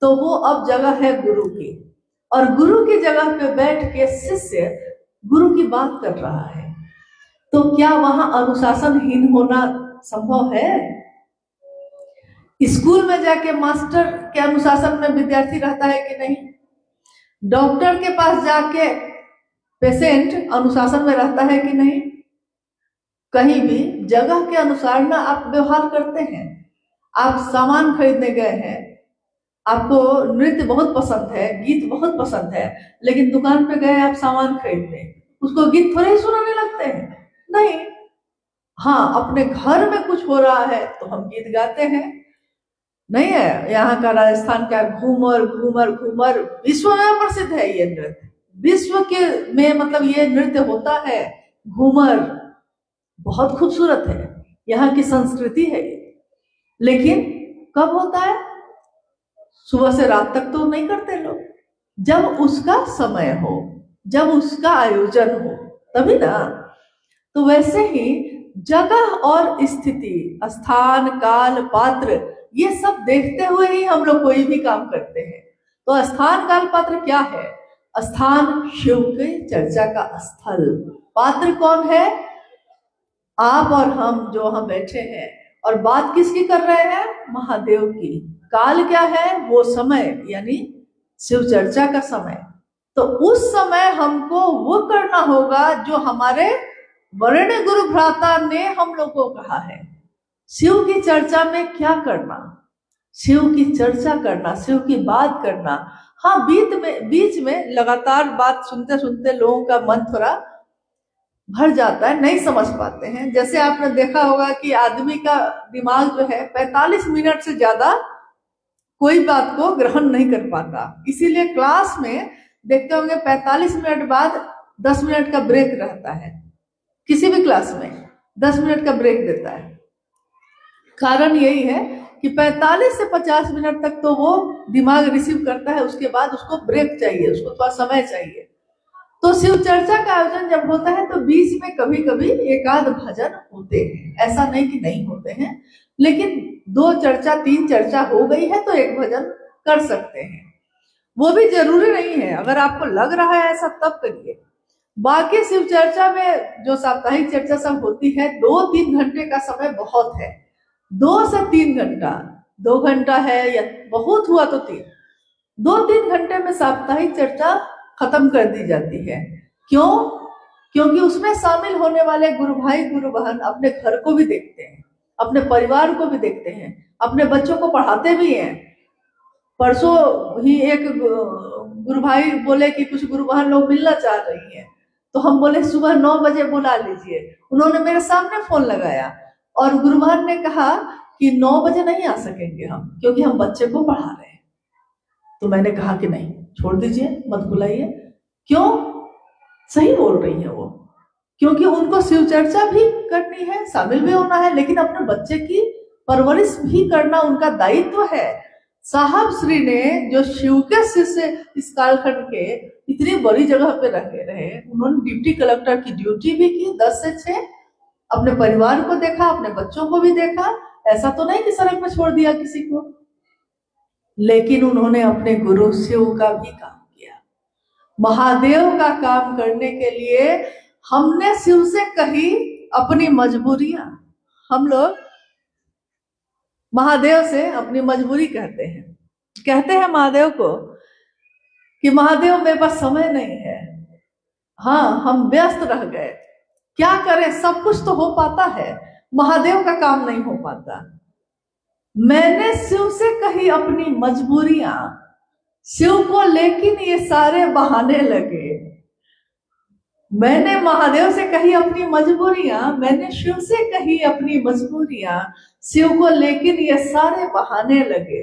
तो वो अब जगह है गुरु की, और गुरु की जगह पे बैठ के शिष्य गुरु की बात कर रहा है। तो क्या वहां अनुशासनहीन होना संभव है? स्कूल में जाके मास्टर के अनुशासन में विद्यार्थी रहता है कि नहीं? डॉक्टर के पास जाके पेशेंट अनुशासन में रहता है कि नहीं? कहीं भी जगह के अनुसार ना आप व्यवहार करते हैं। आप सामान खरीदने गए हैं, आपको नृत्य बहुत पसंद है, गीत बहुत पसंद है, लेकिन दुकान पे गए आप सामान खरीदने, उसको गीत थोड़े ही सुनाने लगते हैं? नहीं। हाँ, अपने घर में कुछ हो रहा है तो हम गीत गाते हैं। नहीं है, यहाँ का राजस्थान का घूमर घूमर घूमर विश्व में प्रसिद्ध है। ये नृत्य विश्व के में मतलब ये नृत्य होता है। घूमर बहुत खूबसूरत है, यहाँ की संस्कृति है, लेकिन कब होता है? सुबह से रात तक तो नहीं करते लोग। जब उसका समय हो, जब उसका आयोजन हो, तभी ना। तो वैसे ही जगह और स्थिति, स्थान, काल, पात्र, ये सब देखते हुए ही हम लोग कोई भी काम करते हैं। तो स्थान, काल, पात्र क्या है? स्थान शिव के चर्चा का स्थल, पात्र कौन है? आप और हम जो हम बैठे हैं, और बात किसकी कर रहे हैं? महादेव की। काल क्या है? वो समय, यानी शिव चर्चा का समय। तो उस समय हमको वो करना होगा जो हमारे वरेण्य गुरु भ्राता ने हम लोग को कहा है। शिव की चर्चा में क्या करना, शिव की चर्चा करना, शिव की बात करना। हाँ, बीच में लगातार बात सुनते सुनते लोगों का मन थोड़ा भर जाता है, नहीं समझ पाते हैं। जैसे आपने देखा होगा कि आदमी का दिमाग जो है 45 मिनट से ज्यादा कोई बात को ग्रहण नहीं कर पाता। इसीलिए क्लास में देखते होंगे 45 मिनट बाद 10 मिनट का ब्रेक रहता है, किसी भी क्लास में 10 मिनट का ब्रेक देता है। कारण यही है कि 45 से 50 मिनट तक तो वो दिमाग रिसीव करता है, उसके बाद उसको ब्रेक चाहिए, उसको थोड़ा समय चाहिए। तो शिव चर्चा का आयोजन जब होता है तो बीच में कभी कभी एक आध भजन होते हैं, ऐसा नहीं कि नहीं होते हैं, लेकिन 2 चर्चा 3 चर्चा हो गई है तो एक भजन कर सकते हैं। वो भी जरूरी नहीं है, अगर आपको लग रहा है ऐसा तब करिए। बाकी शिव चर्चा में जो साप्ताहिक चर्चा सब होती है 2-3 घंटे का समय बहुत है। 2 से 3 घंटा, 2 घंटा है या बहुत हुआ तो 3, 2-3 घंटे में साप्ताहिक चर्चा खत्म कर दी जाती है। क्यों? क्योंकि उसमें शामिल होने वाले गुरु भाई गुरु बहन अपने घर को भी देखते हैं, अपने परिवार को भी देखते हैं, अपने बच्चों को पढ़ाते भी हैं। परसों ही एक गुरु भाई बोले कि कुछ गुरु बहन लोग मिलना चाह रही हैं, तो हम बोले सुबह 9 बजे बुला लीजिए। उन्होंने मेरे सामने फोन लगाया और गुरु बहन ने कहा कि 9 बजे नहीं आ सकेंगे हम, क्योंकि हम बच्चे को पढ़ा रहे हैं। तो मैंने कहा कि नहीं, छोड़ दीजिए, मत बुलाइए। क्यों? सही बोल रही है वो, क्योंकि उनको शिव चर्चा भी करनी है, शामिल भी होना है, लेकिन अपने बच्चे की परवरिश भी करना उनका दायित्व है। साहब श्री ने जो शिव के शिष्य इस कालखंड के इतनी बड़ी जगह पे रहे, उन्होंने डिप्टी कलेक्टर की ड्यूटी भी की 10 से 6, अपने परिवार को देखा, अपने बच्चों को भी देखा। ऐसा तो नहीं कि सड़क में छोड़ दिया किसी को, लेकिन उन्होंने अपने गुरु शिव का भी काम किया। महादेव का काम करने के लिए हमने शिव से कही अपनी मजबूरियां। हम लोग महादेव से अपनी मजबूरी कहते हैं महादेव को कि महादेव मेरे पास समय नहीं है, हाँ हम व्यस्त रह गए, क्या करें, सब कुछ तो हो पाता है, महादेव का काम नहीं हो पाता। मैंने शिव से कही अपनी मजबूरियां, शिव को लेकिन ये सारे बहाने लगे। मैंने महादेव से कही अपनी मजबूरियां, मैंने शिव से कही अपनी मजबूरियां, शिव को लेकिन ये सारे बहाने लगे।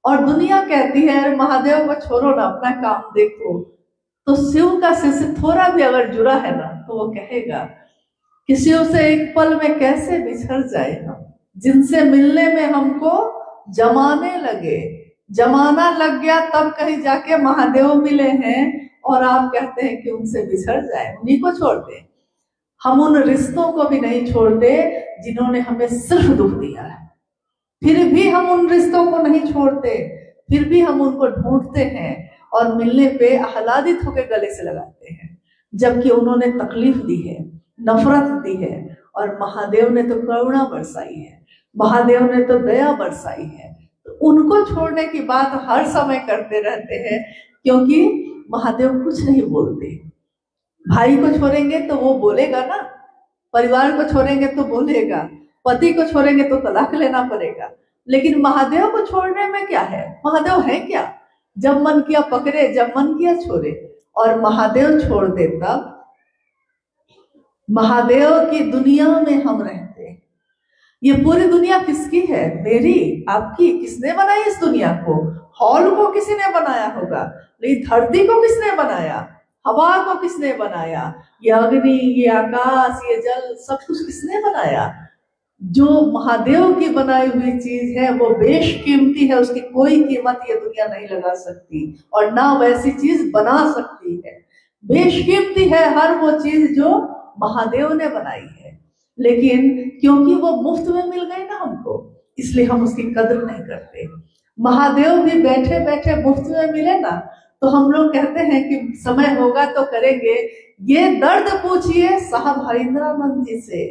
और दुनिया कहती है महादेव को छोड़ो ना, अपना काम देखो। तो शिव का शिष्य थोड़ा भी अगर जुड़ा है ना तो वो कहेगा कि शिव से एक पल में कैसे बिछड़ जाए हम, जिनसे मिलने में हमको जमाने लगे, जमाना लग गया तब कहीं जाके महादेव मिले हैं, और आप कहते हैं कि उनसे बिछड़ जाए, उन्हीं को छोड़ दे। हम उन रिश्तों को भी नहीं छोड़ते जिन्होंने हमें सिर्फ दुख दिया है, फिर भी हम उन रिश्तों को नहीं छोड़ते, फिर भी हम उनको ढूंढते हैं और मिलने पे आह्लादित होकर गले से लगाते हैं, जबकि उन्होंने तकलीफ दी है, नफरत दी है। और महादेव ने तो करुणा बरसाई है, महादेव ने तो दया बरसाई है। तो उनको छोड़ने की बात हर समय करते रहते हैं, क्योंकि महादेव कुछ नहीं बोलते। भाई को छोड़ेंगे तो वो बोलेगा ना, परिवार को छोड़ेंगे तो बोलेगा, पति को छोड़ेंगे तो तलाक लेना पड़ेगा, लेकिन महादेव को छोड़ने में क्या है? महादेव है क्या? जब मन किया पकड़े, जब मन किया छोड़े। और महादेव छोड़ दे तब महादेव की दुनिया में हम रहते हैं। ये पूरी दुनिया किसकी है? मेरी, आपकी। किसने बनाई इस दुनिया को? हॉल को किसी ने बनाया होगा, लेकिन धरती को किसने बनाया? हवा को किसने बनाया? ये अग्नि, ये आकाश, ये जल, सब कुछ किसने बनाया? जो महादेव की बनाई हुई चीज है वो बेशकीमती है, उसकी कोई कीमत ये दुनिया नहीं लगा सकती, और ना वैसी चीज बना सकती है। बेशकीमती है हर वो चीज जो महादेव ने बनाई है, लेकिन क्योंकि वो मुफ्त में मिल गई ना हमको, इसलिए हम उसकी कदर नहीं करते। महादेव भी बैठे बैठे मुफ्त में मिले ना तो हम लोग कहते हैं कि समय होगा तो करेंगे। ये दर्द पूछिए साहब हरिंद्रानंद जी से,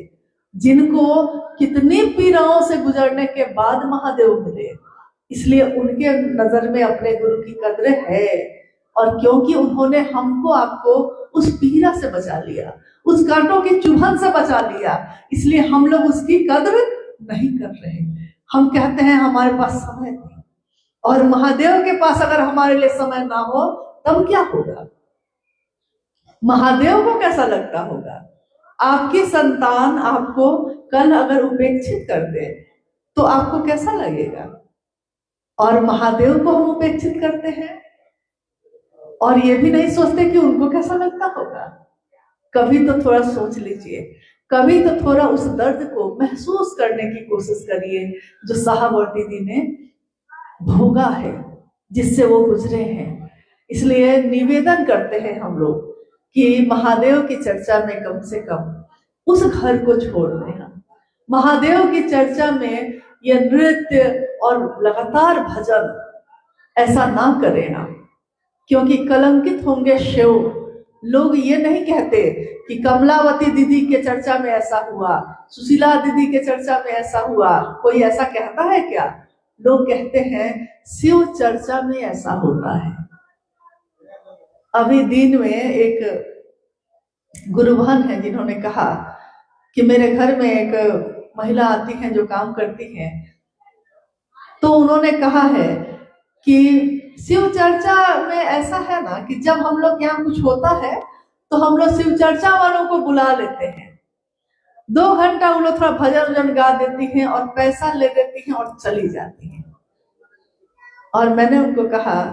जिनको कितनी पीड़ाओं से गुजरने के बाद महादेव मिले, इसलिए उनके नजर में अपने गुरु की कदर है। और क्योंकि उन्होंने हमको आपको उस पीड़ा से बचा लिया, उस कांटों की चुभन से बचा लिया, इसलिए हम लोग उसकी कदर नहीं कर रहे। हम कहते हैं हमारे पास समय और महादेव के पास अगर हमारे लिए समय ना हो तब क्या होगा? महादेव को कैसा लगता होगा? आपकी संतान आपको कल अगर उपेक्षित कर दे तो आपको कैसा लगेगा? और महादेव को हम उपेक्षित करते हैं और ये भी नहीं सोचते कि उनको कैसा लगता होगा। कभी तो थोड़ा सोच लीजिए, कभी तो थोड़ा उस दर्द को महसूस करने की कोशिश करिए जो शाहवर्ती ने भोगा है, जिससे वो गुजरे हैं। इसलिए निवेदन करते हैं हम लोग कि महादेव की चर्चा में कम से कम उस घर को छोड़ दें। हम महादेव की चर्चा में यह नृत्य और लगातार भजन ऐसा ना करें हम, क्योंकि कलंकित होंगे शिव। लोग ये नहीं कहते कि कमलावती दीदी के चर्चा में ऐसा हुआ, सुशीला दीदी के चर्चा में ऐसा हुआ। कोई ऐसा कहता है क्या? लोग कहते हैं शिव चर्चा में ऐसा होता है। अभी दिन में एक गुरुबहन है जिन्होंने कहा कि मेरे घर में एक महिला आती है जो काम करती है, तो उन्होंने कहा है कि शिव चर्चा में ऐसा है ना कि जब हम लोग यहाँ कुछ होता है तो हम लोग शिव चर्चा वालों को बुला लेते हैं, 2 घंटा वो लोग थोड़ा भजन वजन गा देती हैं और पैसा ले देती हैं और चली जाती हैं। और मैंने उनको कहा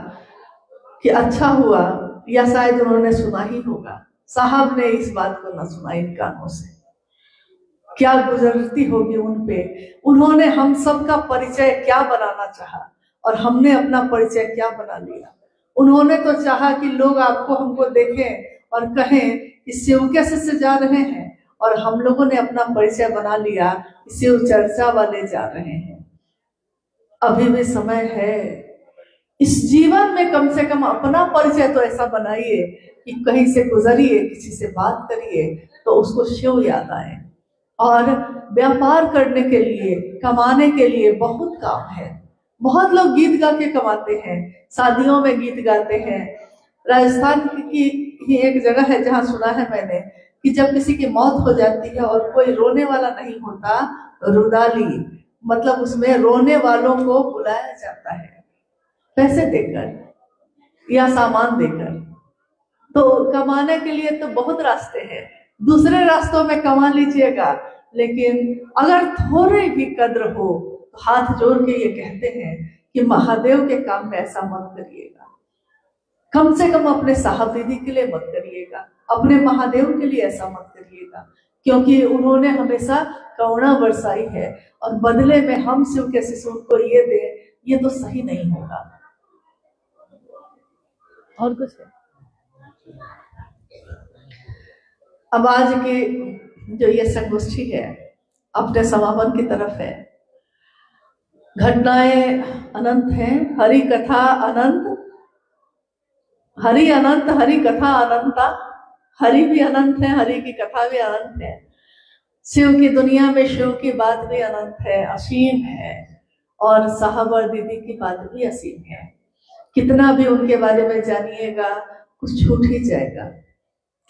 कि अच्छा हुआ, या शायद उन्होंने सुना ही होगा, साहब ने इस बात को न सुना इन कानों से। क्या गुजरती होगी उन पे। उन्होंने हम सबका परिचय क्या बनाना चाहा और हमने अपना परिचय क्या बना लिया। उन्होंने तो चाहा कि लोग आपको हमको देखें और कहें कि शिव के से जा रहे हैं, और हम लोगों ने अपना परिचय बना लिया कि शिव चर्चा वाले जा रहे हैं। अभी भी समय है, इस जीवन में कम से कम अपना परिचय तो ऐसा बनाइए कि कहीं से गुजरिए, किसी से बात करिए तो उसको शिव याद आए। और व्यापार करने के लिए, कमाने के लिए बहुत काम है। बहुत लोग गीत गा के कमाते हैं, शादियों में गीत गाते हैं। राजस्थान की ही एक जगह है जहाँ सुना है मैंने कि जब किसी की मौत हो जाती है और कोई रोने वाला नहीं होता, रुदाली, मतलब उसमें रोने वालों को बुलाया जाता है पैसे देकर या सामान देकर। तो कमाने के लिए तो बहुत रास्ते हैं, दूसरे रास्तों में कमा लीजिएगा, लेकिन अगर थोड़ी भी कद्र हो तो हाथ जोड़ के ये कहते हैं कि महादेव के काम में ऐसा मत करिएगा। कम से कम अपने साहब दीदी के लिए मत करिएगा, अपने महादेव के लिए ऐसा मत करिएगा, क्योंकि उन्होंने हमेशा करुणा बरसाई है और बदले में हम शिव के शिशु को ये दे, ये तो सही नहीं होगा। और कुछ है? अब आज की जो ये संगोष्ठी है अपने समापन की तरफ है। घटनाएं अनंत हैं, हरि कथा अनंत, हरि अनंत, हरि कथा अनंता। हरि भी अनंत है, हरि की कथा भी अनंत है। शिव की दुनिया में शिव की बात भी अनंत है, असीम है, और साहबर दीदी की बात भी असीम है। कितना भी उनके बारे में जानिएगा कुछ छूट ही जाएगा,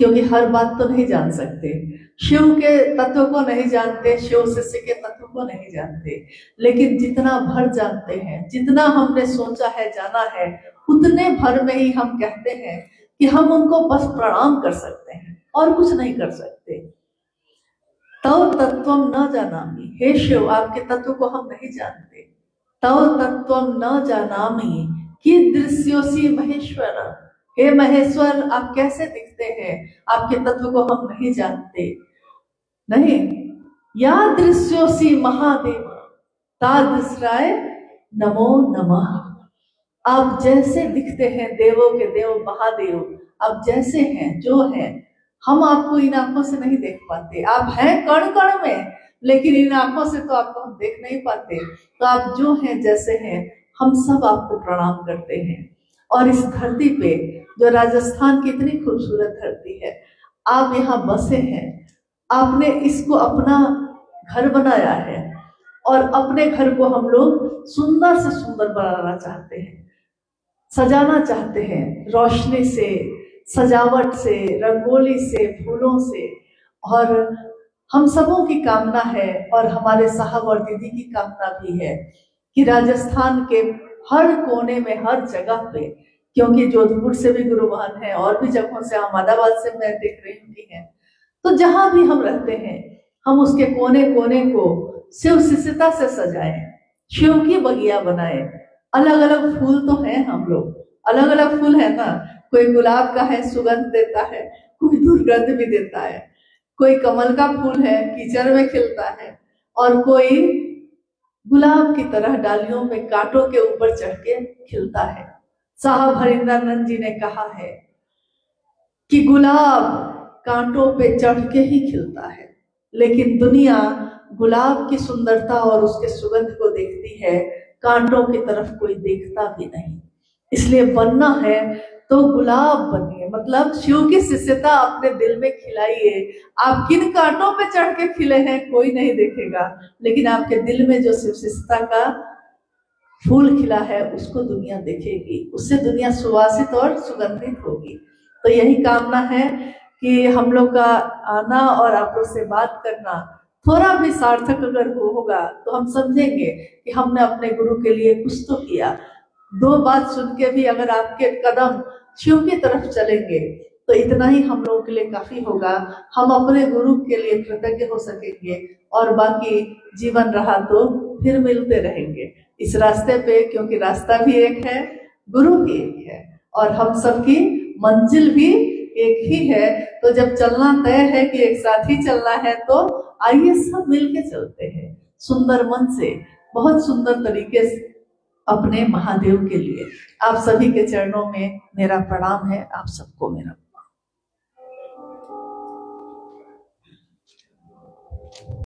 क्योंकि हर बात तो नहीं जान सकते। शिव के तत्व को नहीं जानते, शिव शिष्य के तत्व को नहीं जानते, लेकिन जितना भर जानते हैं, जितना हमने सोचा है, जाना है, उतने भर में ही हम कहते हैं कि हम उनको बस प्रणाम कर सकते हैं और कुछ नहीं कर सकते। तव तत्वम न जानामि, हे शिव आपके तत्व को हम नहीं जानते। तव तत्वम न जानामि कि दृश्योसी महेश्वर, हे महेश्वर आप कैसे दिखते हैं, आपके तत्व को हम नहीं जानते। नहीं, या दृश्योसी महादेव तादृश्राय नमो नमः। आप जैसे दिखते हैं देवों के देव महादेव, आप जैसे हैं, जो हैं, हम आपको इन आंखों से नहीं देख पाते। आप हैं कण कण में, लेकिन इन आंखों से तो आपको हम देख नहीं पाते। तो आप जो हैं, जैसे हैं, हम सब आपको प्रणाम करते हैं। और इस धरती पे जो राजस्थान की इतनी खूबसूरत धरती है, आप यहाँ बसे हैं, आपने इसको अपना घर बनाया है, और अपने घर को हम लोग सुंदर से सुंदर बनाना चाहते हैं, सजाना चाहते हैं, रोशनी से, सजावट से, रंगोली से, फूलों से। और हम सबों की कामना है, और हमारे साहब और दीदी की कामना भी है कि राजस्थान के हर कोने में, हर जगह पे, क्योंकि जोधपुर से भी गुरु महान है और भी जगहों से, अहमदाबाद से मैं देख रही हूँ है। तो जहां भी हम रहते हैं, हम उसके कोने कोने को शिव शिष्यता से सजाएं, शिव की बगिया बनाए। अलग अलग फूल तो हैं, हम लोग अलग अलग फूल है ना, कोई गुलाब का है, सुगंध देता है, कोई दुर्गंध भी देता है, कोई कमल का फूल है, कीचड़ में खिलता है, और कोई गुलाब की तरह डालियों में कांटों के ऊपर चढ़ के खिलता है। साहब हरिंदरानंद जी ने कहा है कि गुलाब कांटों पे चढ़ के ही खिलता है, लेकिन दुनिया गुलाब की सुंदरता और उसके सुगंध को देखती है, कांटों की तरफ कोई देखता भी नहीं। इसलिए बनना है तो गुलाब बनिए, मतलब शिव की शिष्यता अपने दिल में खिलाइए। आप किन कांटों पे चढ़ के खिले हैं कोई नहीं देखेगा, लेकिन आपके दिल में जो शिव शिष्यता का फूल खिला है उसको दुनिया देखेगी, उससे दुनिया सुवासित और सुगंधित होगी। तो यही कामना है कि हम लोग का आना और आप लोग से बात करना थोड़ा भी सार्थक अगर होगा तो हम समझेंगे कि हमने अपने गुरु के लिए कुछ तो किया। दो बात सुन के भी अगर आपके कदम शिव की तरफ चलेंगे तो इतना ही हम लोगों के लिए काफी होगा। हम अपने गुरु के लिए कृतज्ञ हो सकेंगे और बाकी जीवन रहा तो फिर मिलते रहेंगे इस रास्ते पे, क्योंकि रास्ता भी एक है, गुरु भी एक है और हम सबकी मंजिल भी एक ही है। तो जब चलना तय है कि एक साथ ही चलना है तो आइए सब मिलके चलते हैं, सुंदर मन से, बहुत सुंदर तरीके से अपने महादेव के लिए। आप सभी के चरणों में मेरा प्रणाम है, आप सबको मेरा